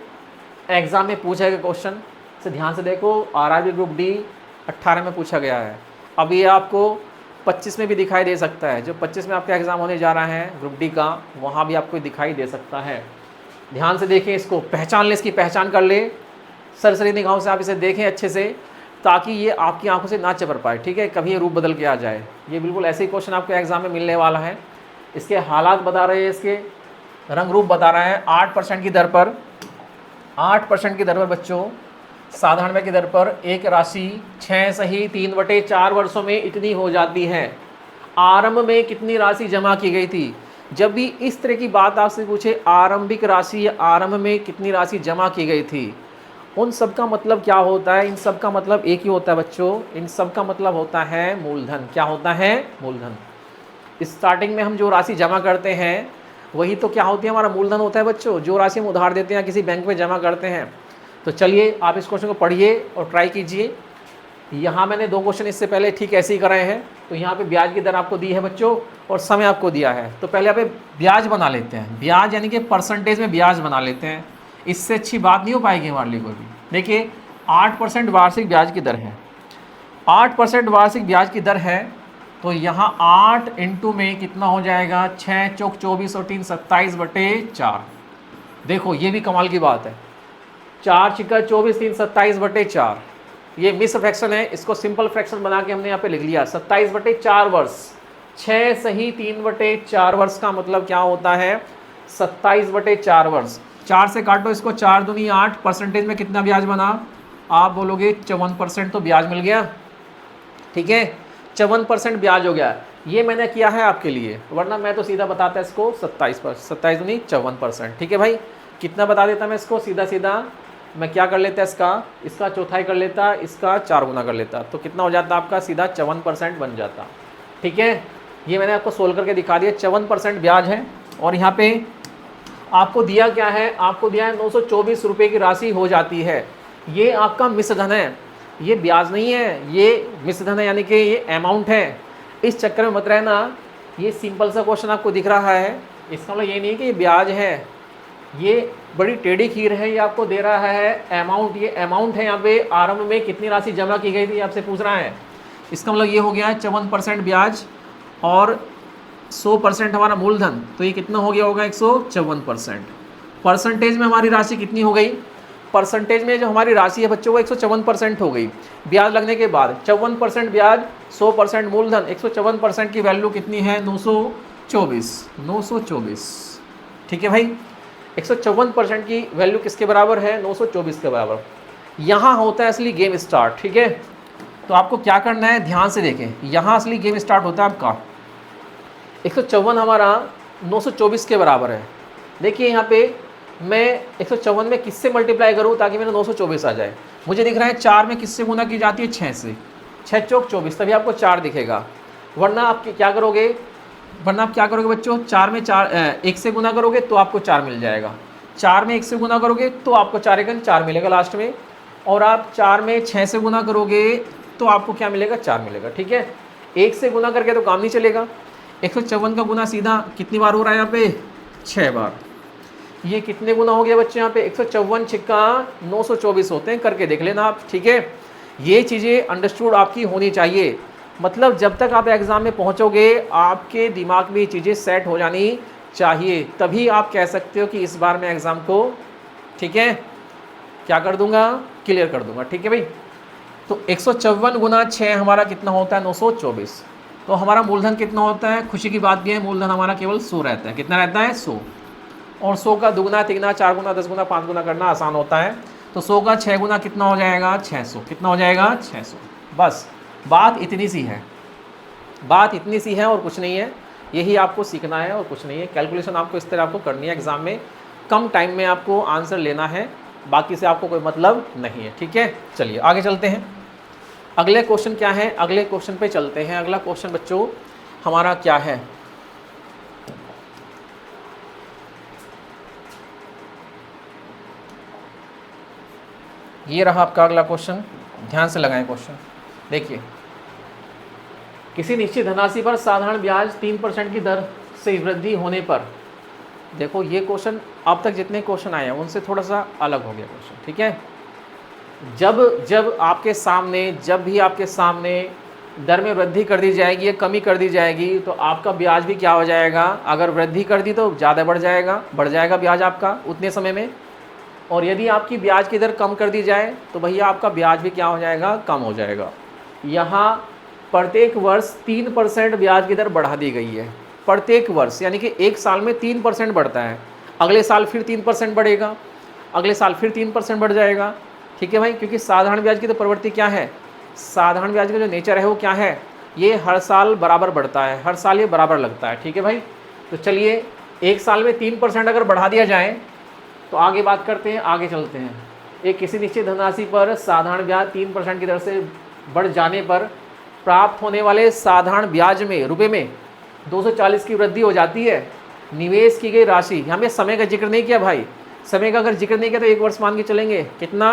एग्ज़ाम में पूछा गया क्वेश्चन, से ध्यान से देखो। आरआरबी ग्रुप डी 18 में पूछा गया है। अब ये आपको 25 में भी दिखाई दे सकता है, जो 25 में आपका एग्ज़ाम होने जा रहा है ग्रुप डी का, वहाँ भी आपको दिखाई दे सकता है। ध्यान से देखें, इसको पहचान ले, इसकी पहचान कर ले, सरसरी निगाहों से आप इसे देखें अच्छे से, ताकि ये आपकी आंखों से ना चबर पाए, ठीक है। कभी ये रूप बदल के आ जाए। ये बिल्कुल ऐसे ही क्वेश्चन आपके एग्ज़ाम में मिलने वाला है। इसके हालात बता रहे हैं, इसके रंग रूप बता रहा है। 8% की दर पर, 8% की दर पर बच्चों, साधारण की दर पर एक राशि 6 सही 3/4 वर्षों में इतनी हो जाती है। आरंभ में कितनी राशि जमा की गई थी। जब भी इस तरह की बात आपसे पूछे, आरंभिक राशि, आरंभ में कितनी राशि जमा की गई थी, उन सब का मतलब क्या होता है, इन सब का मतलब एक ही होता है बच्चों, इन सब का मतलब होता है मूलधन। क्या होता है, मूलधन। स्टार्टिंग में हम जो राशि जमा करते हैं वही तो क्या होती है, हमारा मूलधन होता है बच्चों। जो राशि हम उधार देते हैं किसी बैंक में जमा करते हैं। तो चलिए आप इस क्वेश्चन को पढ़िए और ट्राई कीजिए। यहाँ मैंने 2 क्वेश्चन इससे पहले ठीक ऐसे ही कराए हैं। तो यहाँ पे ब्याज की दर आपको दी है बच्चों और समय आपको दिया है। तो पहले आप ब्याज बना लेते हैं, ब्याज यानी कि परसेंटेज में ब्याज बना लेते हैं। इससे अच्छी बात नहीं हो पाएगी हमारे लिए कोई भी। देखिए 8% वार्षिक ब्याज की दर है, 8% वार्षिक ब्याज की दर है। तो यहाँ 8 इंटू में कितना हो जाएगा, 6 चौक 24 और 3 27/4। देखो ये भी कमाल की बात है, 4 छिक्का 24, 3 27/4। ये मिस फ्रैक्शन है, इसको सिंपल फ्रैक्शन बना के हमने यहाँ पे लिख लिया 27/4 वर्ष। 6 सही 3/4 वर्ष का मतलब क्या होता है, 27/4 वर्ष। 4 से काटो इसको, 4 दूनी 8, परसेंटेज में कितना ब्याज बना, आप बोलोगे 54% तो ब्याज मिल गया, ठीक है। 54% ब्याज हो गया। ये मैंने किया है आपके लिए, वरना मैं तो सीधा बताता इसको 27 दूनी 54%, ठीक है भाई। कितना बता देता मैं इसको, सीधा सीधा मैं क्या कर लेता, इसका चौथाई कर लेता, इसका 4 गुना कर लेता, तो कितना हो जाता आपका, सीधा 54% बन जाता, ठीक है। ये मैंने आपको सोल्व करके दिखा दिया, 54% ब्याज है। और यहाँ पे आपको दिया क्या है, आपको दिया है 924 रुपये की राशि हो जाती है। ये आपका मिश्र धन है, ये ब्याज नहीं है, ये मिश्र धन है, यानी कि ये अमाउंट है। इस चक्कर में मत रहना, ये सिंपल सा क्वेश्चन आपको दिख रहा है, इसका मतलब ये नहीं है कि ये ब्याज है, ये बड़ी टेढ़ी खीर है। ये आपको दे रहा है अमाउंट, ये अमाउंट है। यहाँ पे आरंभ में कितनी राशि जमा की गई थी आपसे पूछ रहा है। इसका मतलब ये हो गया है 54% ब्याज और 100% हमारा मूलधन, तो ये कितना हो गया होगा, 154%। परसेंटेज में हमारी राशि कितनी हो गई, परसेंटेज में जो हमारी राशि है बच्चों वो 154% हो गई ब्याज लगने के बाद। 54% ब्याज, 100% मूलधन, 154% की वैल्यू कितनी है, 924, ठीक है भाई। 154% की वैल्यू किसके बराबर है, 924 के बराबर। यहाँ होता है असली गेम स्टार्ट, ठीक है। तो आपको क्या करना है, ध्यान से देखें, यहाँ असली गेम स्टार्ट होता है आपका। 154 हमारा 924 के बराबर है। देखिए यहाँ पे मैं 154 में किससे मल्टीप्लाई करूँ ताकि मेरा 924 आ जाए। मुझे दिख रहा है 4 में किससे गुना की जाती है, 6 से। 6 चौक 24, तभी आपको 4 दिखेगा। वरना आप क्या करोगे, बच्चों, 4 में 1 से गुना करोगे तो आपको 4 मिल जाएगा। 4 में 1 से गुना करोगे तो आपको 4 एकन 4 मिलेगा लास्ट में। और आप 4 में 6 से गुना करोगे तो आपको क्या मिलेगा, 4 मिलेगा, ठीक है। 1 से गुना करके तो काम नहीं चलेगा। 154 का गुना सीधा कितनी बार हो रहा है यहाँ पे, 6 बार। ये कितने गुना हो गया बच्चे यहाँ पे, 154 छिक्का 924 होते हैं, करके देख लेना आप, ठीक है। ये चीज़ें अंडरस्टूड आपकी होनी चाहिए। मतलब जब तक आप एग्ज़ाम में पहुँचोगे आपके दिमाग में ये चीज़ें सेट हो जानी चाहिए, तभी आप कह सकते हो कि इस बार मैं एग्ज़ाम को, ठीक है, क्या कर दूंगा, क्लियर कर दूंगा, ठीक है भाई। तो 154 गुना 6 हमारा कितना होता है, 924। तो हमारा मूलधन कितना होता है, खुशी की बात यह है मूलधन हमारा केवल 100 रहता है। कितना रहता है, 100। और 100 का दुगना, तिगना, 4 गुना, 10 गुना, 5 गुना करना आसान होता है। तो 100 का 6 गुना कितना हो जाएगा, 600। कितना हो जाएगा, 600। बस बात इतनी सी है, बात इतनी सी है और कुछ नहीं है। यही आपको सीखना है और कुछ नहीं है। कैलकुलेशन आपको इस तरह आपको करनी है एग्ज़ाम में, कम टाइम में आपको आंसर लेना है, बाकी से आपको कोई मतलब नहीं है, ठीक है। चलिए आगे चलते हैं। अगले क्वेश्चन क्या है, अगले क्वेश्चन पे चलते हैं। अगला क्वेश्चन बच्चों हमारा क्या है, ये रहा आपका अगला क्वेश्चन। ध्यान से लगाएं क्वेश्चन, देखिए। किसी निश्चित धनराशि पर साधारण ब्याज 3% की दर से वृद्धि होने पर, देखो ये क्वेश्चन अब तक जितने क्वेश्चन आए हैं उनसे थोड़ा सा अलग हो गया क्वेश्चन, ठीक है। जब आपके सामने, जब भी आपके सामने दर में वृद्धि कर दी जाएगी या कमी कर दी जाएगी तो आपका ब्याज भी क्या हो जाएगा, अगर वृद्धि कर दी तो ज़्यादा बढ़ जाएगा ब्याज आपका उतने समय में। और यदि आपकी ब्याज की दर कम कर दी जाए तो भैया आपका ब्याज भी क्या हो जाएगा, कम हो जाएगा। यहाँ प्रत्येक वर्ष 3% ब्याज की दर बढ़ा दी गई है, प्रत्येक वर्ष, यानी कि एक साल में 3% बढ़ता है, अगले साल फिर 3% बढ़ेगा, अगले साल फिर 3% बढ़ जाएगा, ठीक है भाई। क्योंकि साधारण ब्याज की तो प्रवृत्ति क्या है, साधारण ब्याज का जो नेचर है वो क्या है, ये हर साल बराबर बढ़ता है, हर साल ये बराबर लगता है, ठीक है भाई। तो चलिए एक साल में 3% अगर बढ़ा दिया जाए तो आगे बात करते हैं, आगे चलते हैं। एक किसी निश्चित धनराशि पर साधारण ब्याज 3% की दर से बढ़ जाने पर प्राप्त होने वाले साधारण ब्याज में रुपए में 240 की वृद्धि हो जाती है। निवेश की गई राशि, यहाँ पे समय का जिक्र नहीं किया भाई, समय का अगर जिक्र नहीं किया तो एक वर्ष मान के चलेंगे, कितना,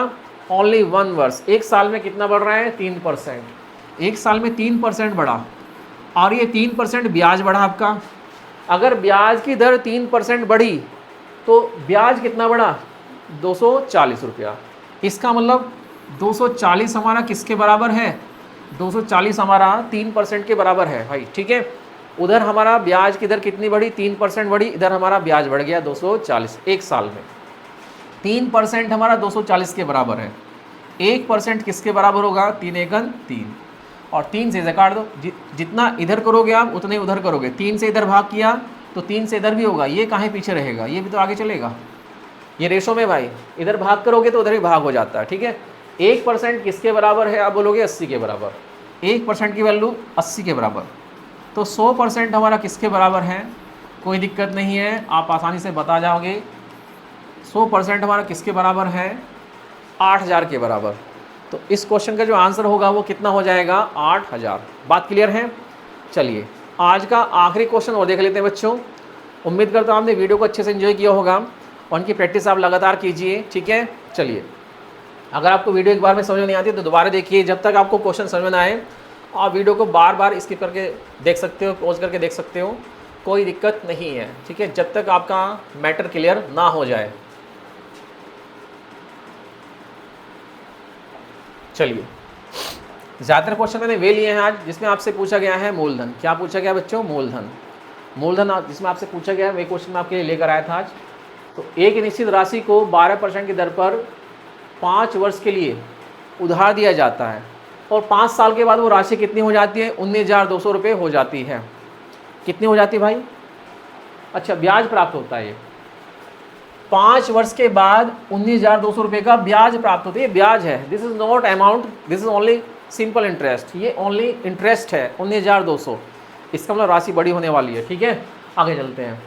ओनली 1 वर्ष। एक साल में कितना बढ़ रहा है, 3%। एक साल में 3% बढ़ा, और ये 3% ब्याज बढ़ा आपका। अगर ब्याज की दर 3% बढ़ी तो ब्याज कितना बढ़ा, 240 रुपया। इसका मतलब 240 हमारा किसके बराबर है, 240 हमारा 3% के बराबर है भाई, ठीक है। उधर हमारा ब्याज की दर कितनी बढ़ी, 3% बढ़ी, इधर हमारा ब्याज बढ़ गया 240 एक साल में। 3% हमारा 240 के बराबर है। 1% किसके बराबर होगा, 3 एकन 3, और 3 से काट दो, जितना इधर करोगे आप उतने उधर करोगे। 3 से इधर भाग किया तो 3 से इधर भी होगा, ये कहाँ पीछे रहेगा, ये भी तो आगे चलेगा। ये रेशो में भाई, इधर भाग करोगे तो उधर भी भाग हो जाता है, ठीक है। 1% किसके बराबर है, आप बोलोगे 80 के बराबर। 1% की वैल्यू 80 के बराबर, तो 100% हमारा किसके बराबर है, कोई दिक्कत नहीं है, आप आसानी से बता जाओगे। 100% हमारा किसके बराबर है, 8000 के बराबर। तो इस क्वेश्चन का जो आंसर होगा वो कितना हो जाएगा, 8000। बात क्लियर है। चलिए आज का आखिरी क्वेश्चन और देख लेते हैं बच्चों। उम्मीद करता हूँ आपने वीडियो को अच्छे से एंजॉय किया होगा, उनकी प्रैक्टिस आप लगातार कीजिए, ठीक है। चलिए अगर आपको वीडियो एक बार में समझ में नहीं आती तो दोबारा देखिए, जब तक आपको क्वेश्चन समझ में ना आए आप वीडियो को बार बार स्किप करके देख सकते हो, पॉज करके देख सकते हो, कोई दिक्कत नहीं है, ठीक है, जब तक आपका मैटर क्लियर ना हो जाए। चलिए ज़्यादातर क्वेश्चन मैंने वे लिए हैं आज जिसमें आपसे पूछा गया है मूलधन। क्या पूछा गया बच्चों, मूलधन जिसमें आपसे पूछा गया है वही क्वेश्चन मैं आपके लिए लेकर आया था आज। तो एक निश्चित राशि को 12% की दर पर 5 वर्ष के लिए उधार दिया जाता है और 5 साल के बाद वो राशि कितनी हो जाती है, 19,200 रुपये हो जाती है। कितनी हो जाती है भाई, अच्छा ब्याज प्राप्त होता है ये, 5 वर्ष के बाद 19,200 रुपये का ब्याज प्राप्त होता है। ये ब्याज है, this is not amount, this is only simple interest. ये ओनली इंटरेस्ट है 19,200, इसका मतलब राशि बड़ी होने वाली है। ठीक है, आगे चलते हैं।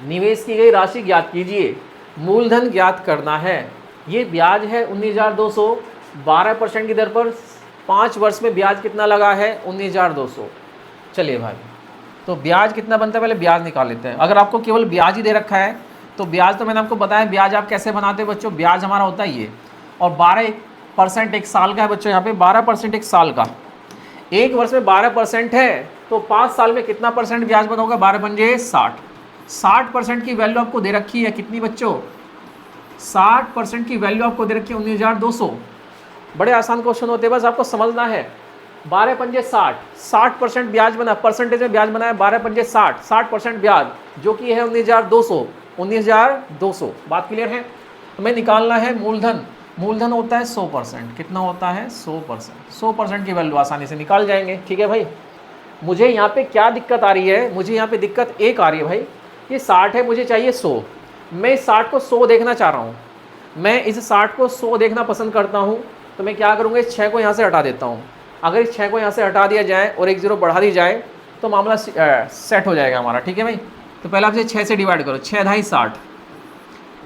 निवेश की गई राशि ज्ञात कीजिए, मूलधन ज्ञात करना है। ये ब्याज है 19,200, 12% की दर पर 5 वर्ष में ब्याज कितना लगा है 19,200। चलिए भाई, तो ब्याज कितना बनता है पहले ब्याज निकाल लेते हैं। अगर आपको केवल ब्याज ही दे रखा है तो ब्याज तो मैंने आपको बताया ब्याज आप कैसे बनाते हो बच्चों। ब्याज हमारा होता है ये, और 12% एक साल का है बच्चों, यहाँ पे 12% एक साल का। एक वर्ष में 12% है तो 5 साल में कितना परसेंट ब्याज बना होगा, 12 पंजे 60। 60% की वैल्यू आपको दे रखी है कितनी बच्चों, 60% की वैल्यू आपको दे रखी है 19,200। बड़े आसान क्वेश्चन होते हैं, बस आपको समझना है। 12 पंजे 60, 60% ब्याज बना, परसेंटेज में ब्याज बना है 12 पंजे 60, 60% ब्याज जो कि है 19,200, 19,200। बात क्लियर है। हमें निकालना है मूलधन। मूलधन होता है 100%, कितना होता है 100%। 100% की वैल्यू आसानी से निकाल जाएंगे। ठीक है भाई, मुझे यहाँ पे क्या दिक्कत आ रही है, मुझे यहाँ पे दिक्कत एक आ रही है भाई, ये 60 है, मुझे चाहिए 100। मैं इस 60 को 100 देखना चाह रहा हूँ, मैं इस 60 को 100 देखना पसंद करता हूँ। तो मैं क्या करूँगा, इस 6 को यहाँ से हटा देता हूँ। अगर इस 6 को यहाँ से हटा दिया जाए और 1 0 बढ़ा दी जाए तो मामला सेट हो जाएगा हमारा। ठीक है भाई, तो पहले आप इसे 6 से डिवाइड करो, 6 ढाई 60।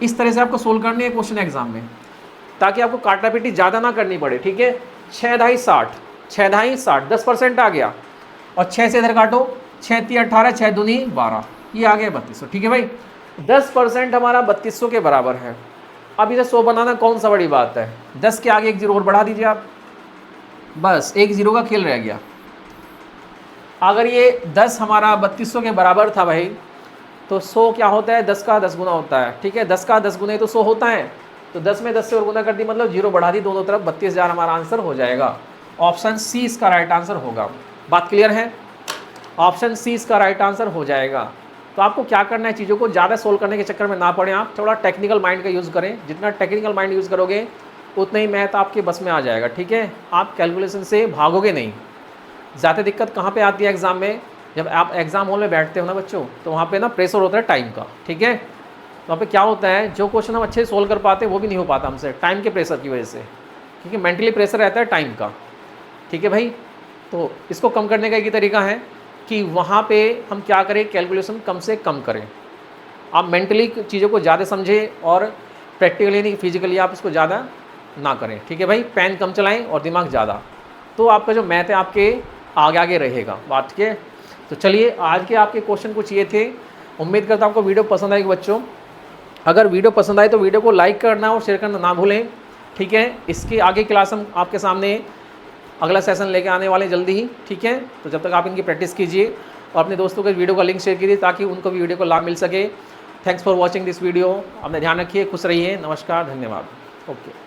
इस तरह से आपको सोल्व करनी है क्वेश्चन एग्जाम में, ताकि आपको काटा पीटी ज़्यादा ना करनी पड़े। ठीक है, 6 ढाई 60, 6 ढाई 60, 10% आ गया, और 6 से इधर काटो, 6 × 3 = 18, 6 दूनी 12, ये आ गया 3200। ठीक है भाई, 10% हमारा 3200 के बराबर है। अब इसे 100 बनाना कौन सा बड़ी बात है, 10 के आगे 1 0 और बढ़ा दीजिए आप, बस 1 0 का खेल रह गया। अगर ये 10 हमारा 3200 के बराबर था भाई, तो 100 क्या होता है, 10 का 10 गुना होता है। ठीक है, 10 का 10 गुना तो 100 होता है, तो 10 में 10 से और गुना कर दी, मतलब 0 बढ़ा दी दोनों तरफ, 32,000 हमारा आंसर हो जाएगा। ऑप्शन सी इसका राइट आंसर होगा। बात क्लियर है, ऑप्शन सी इसका राइट आंसर हो जाएगा। तो आपको क्या करना है, चीज़ों को ज़्यादा सोल्व करने के चक्कर में ना पड़े, आप थोड़ा टेक्निकल माइंड का यूज़ करें। जितना टेक्निकल माइंड यूज़ करोगे उतना ही मैथ आपके बस में आ जाएगा। ठीक है, आप कैलकुलेशन से भागोगे नहीं। ज़्यादा दिक्कत कहाँ पे आती है एग्ज़ाम में, जब आप एग्ज़ाम हॉल में बैठते हो ना बच्चों, तो वहाँ पे ना प्रेशर होता है टाइम का। ठीक है, तो वहाँ पे क्या होता है, जो क्वेश्चन हम अच्छे से सोल्व कर पाते हैं वो भी नहीं हो पाता हमसे, टाइम के प्रेशर की वजह से, क्योंकि मेंटली प्रेशर रहता है टाइम का। ठीक है भाई, तो इसको कम करने का एक ही तरीका है कि वहाँ पे हम क्या करें, कैलकुलेशन कम से कम करें। आप मेंटली चीज़ों को ज़्यादा समझें और प्रैक्टिकली नहीं फिजिकली आप इसको ज़्यादा ना करें। ठीक है भाई, पेन कम चलाएं और दिमाग ज़्यादा, तो आपका जो मैथ है आपके आगे आगे रहेगा। बात के तो चलिए, आज के आपके क्वेश्चन कुछ ये थे। उम्मीद करता हूँ आपको वीडियो पसंद आएगी बच्चों। अगर वीडियो पसंद आए तो वीडियो को लाइक करना और शेयर करना ना भूलें। ठीक है, इसके आगे क्लास हम आपके सामने अगला सेशन लेके आने वाले जल्दी ही। ठीक है, तो जब तक आप इनकी प्रैक्टिस कीजिए और अपने दोस्तों को वीडियो का लिंक शेयर कीजिए ताकि उनको भी वीडियो को लाभ मिल सके। Thanks for watching this video. अपना ध्यान रखिए, खुश रहिए, नमस्कार, धन्यवाद। ओके।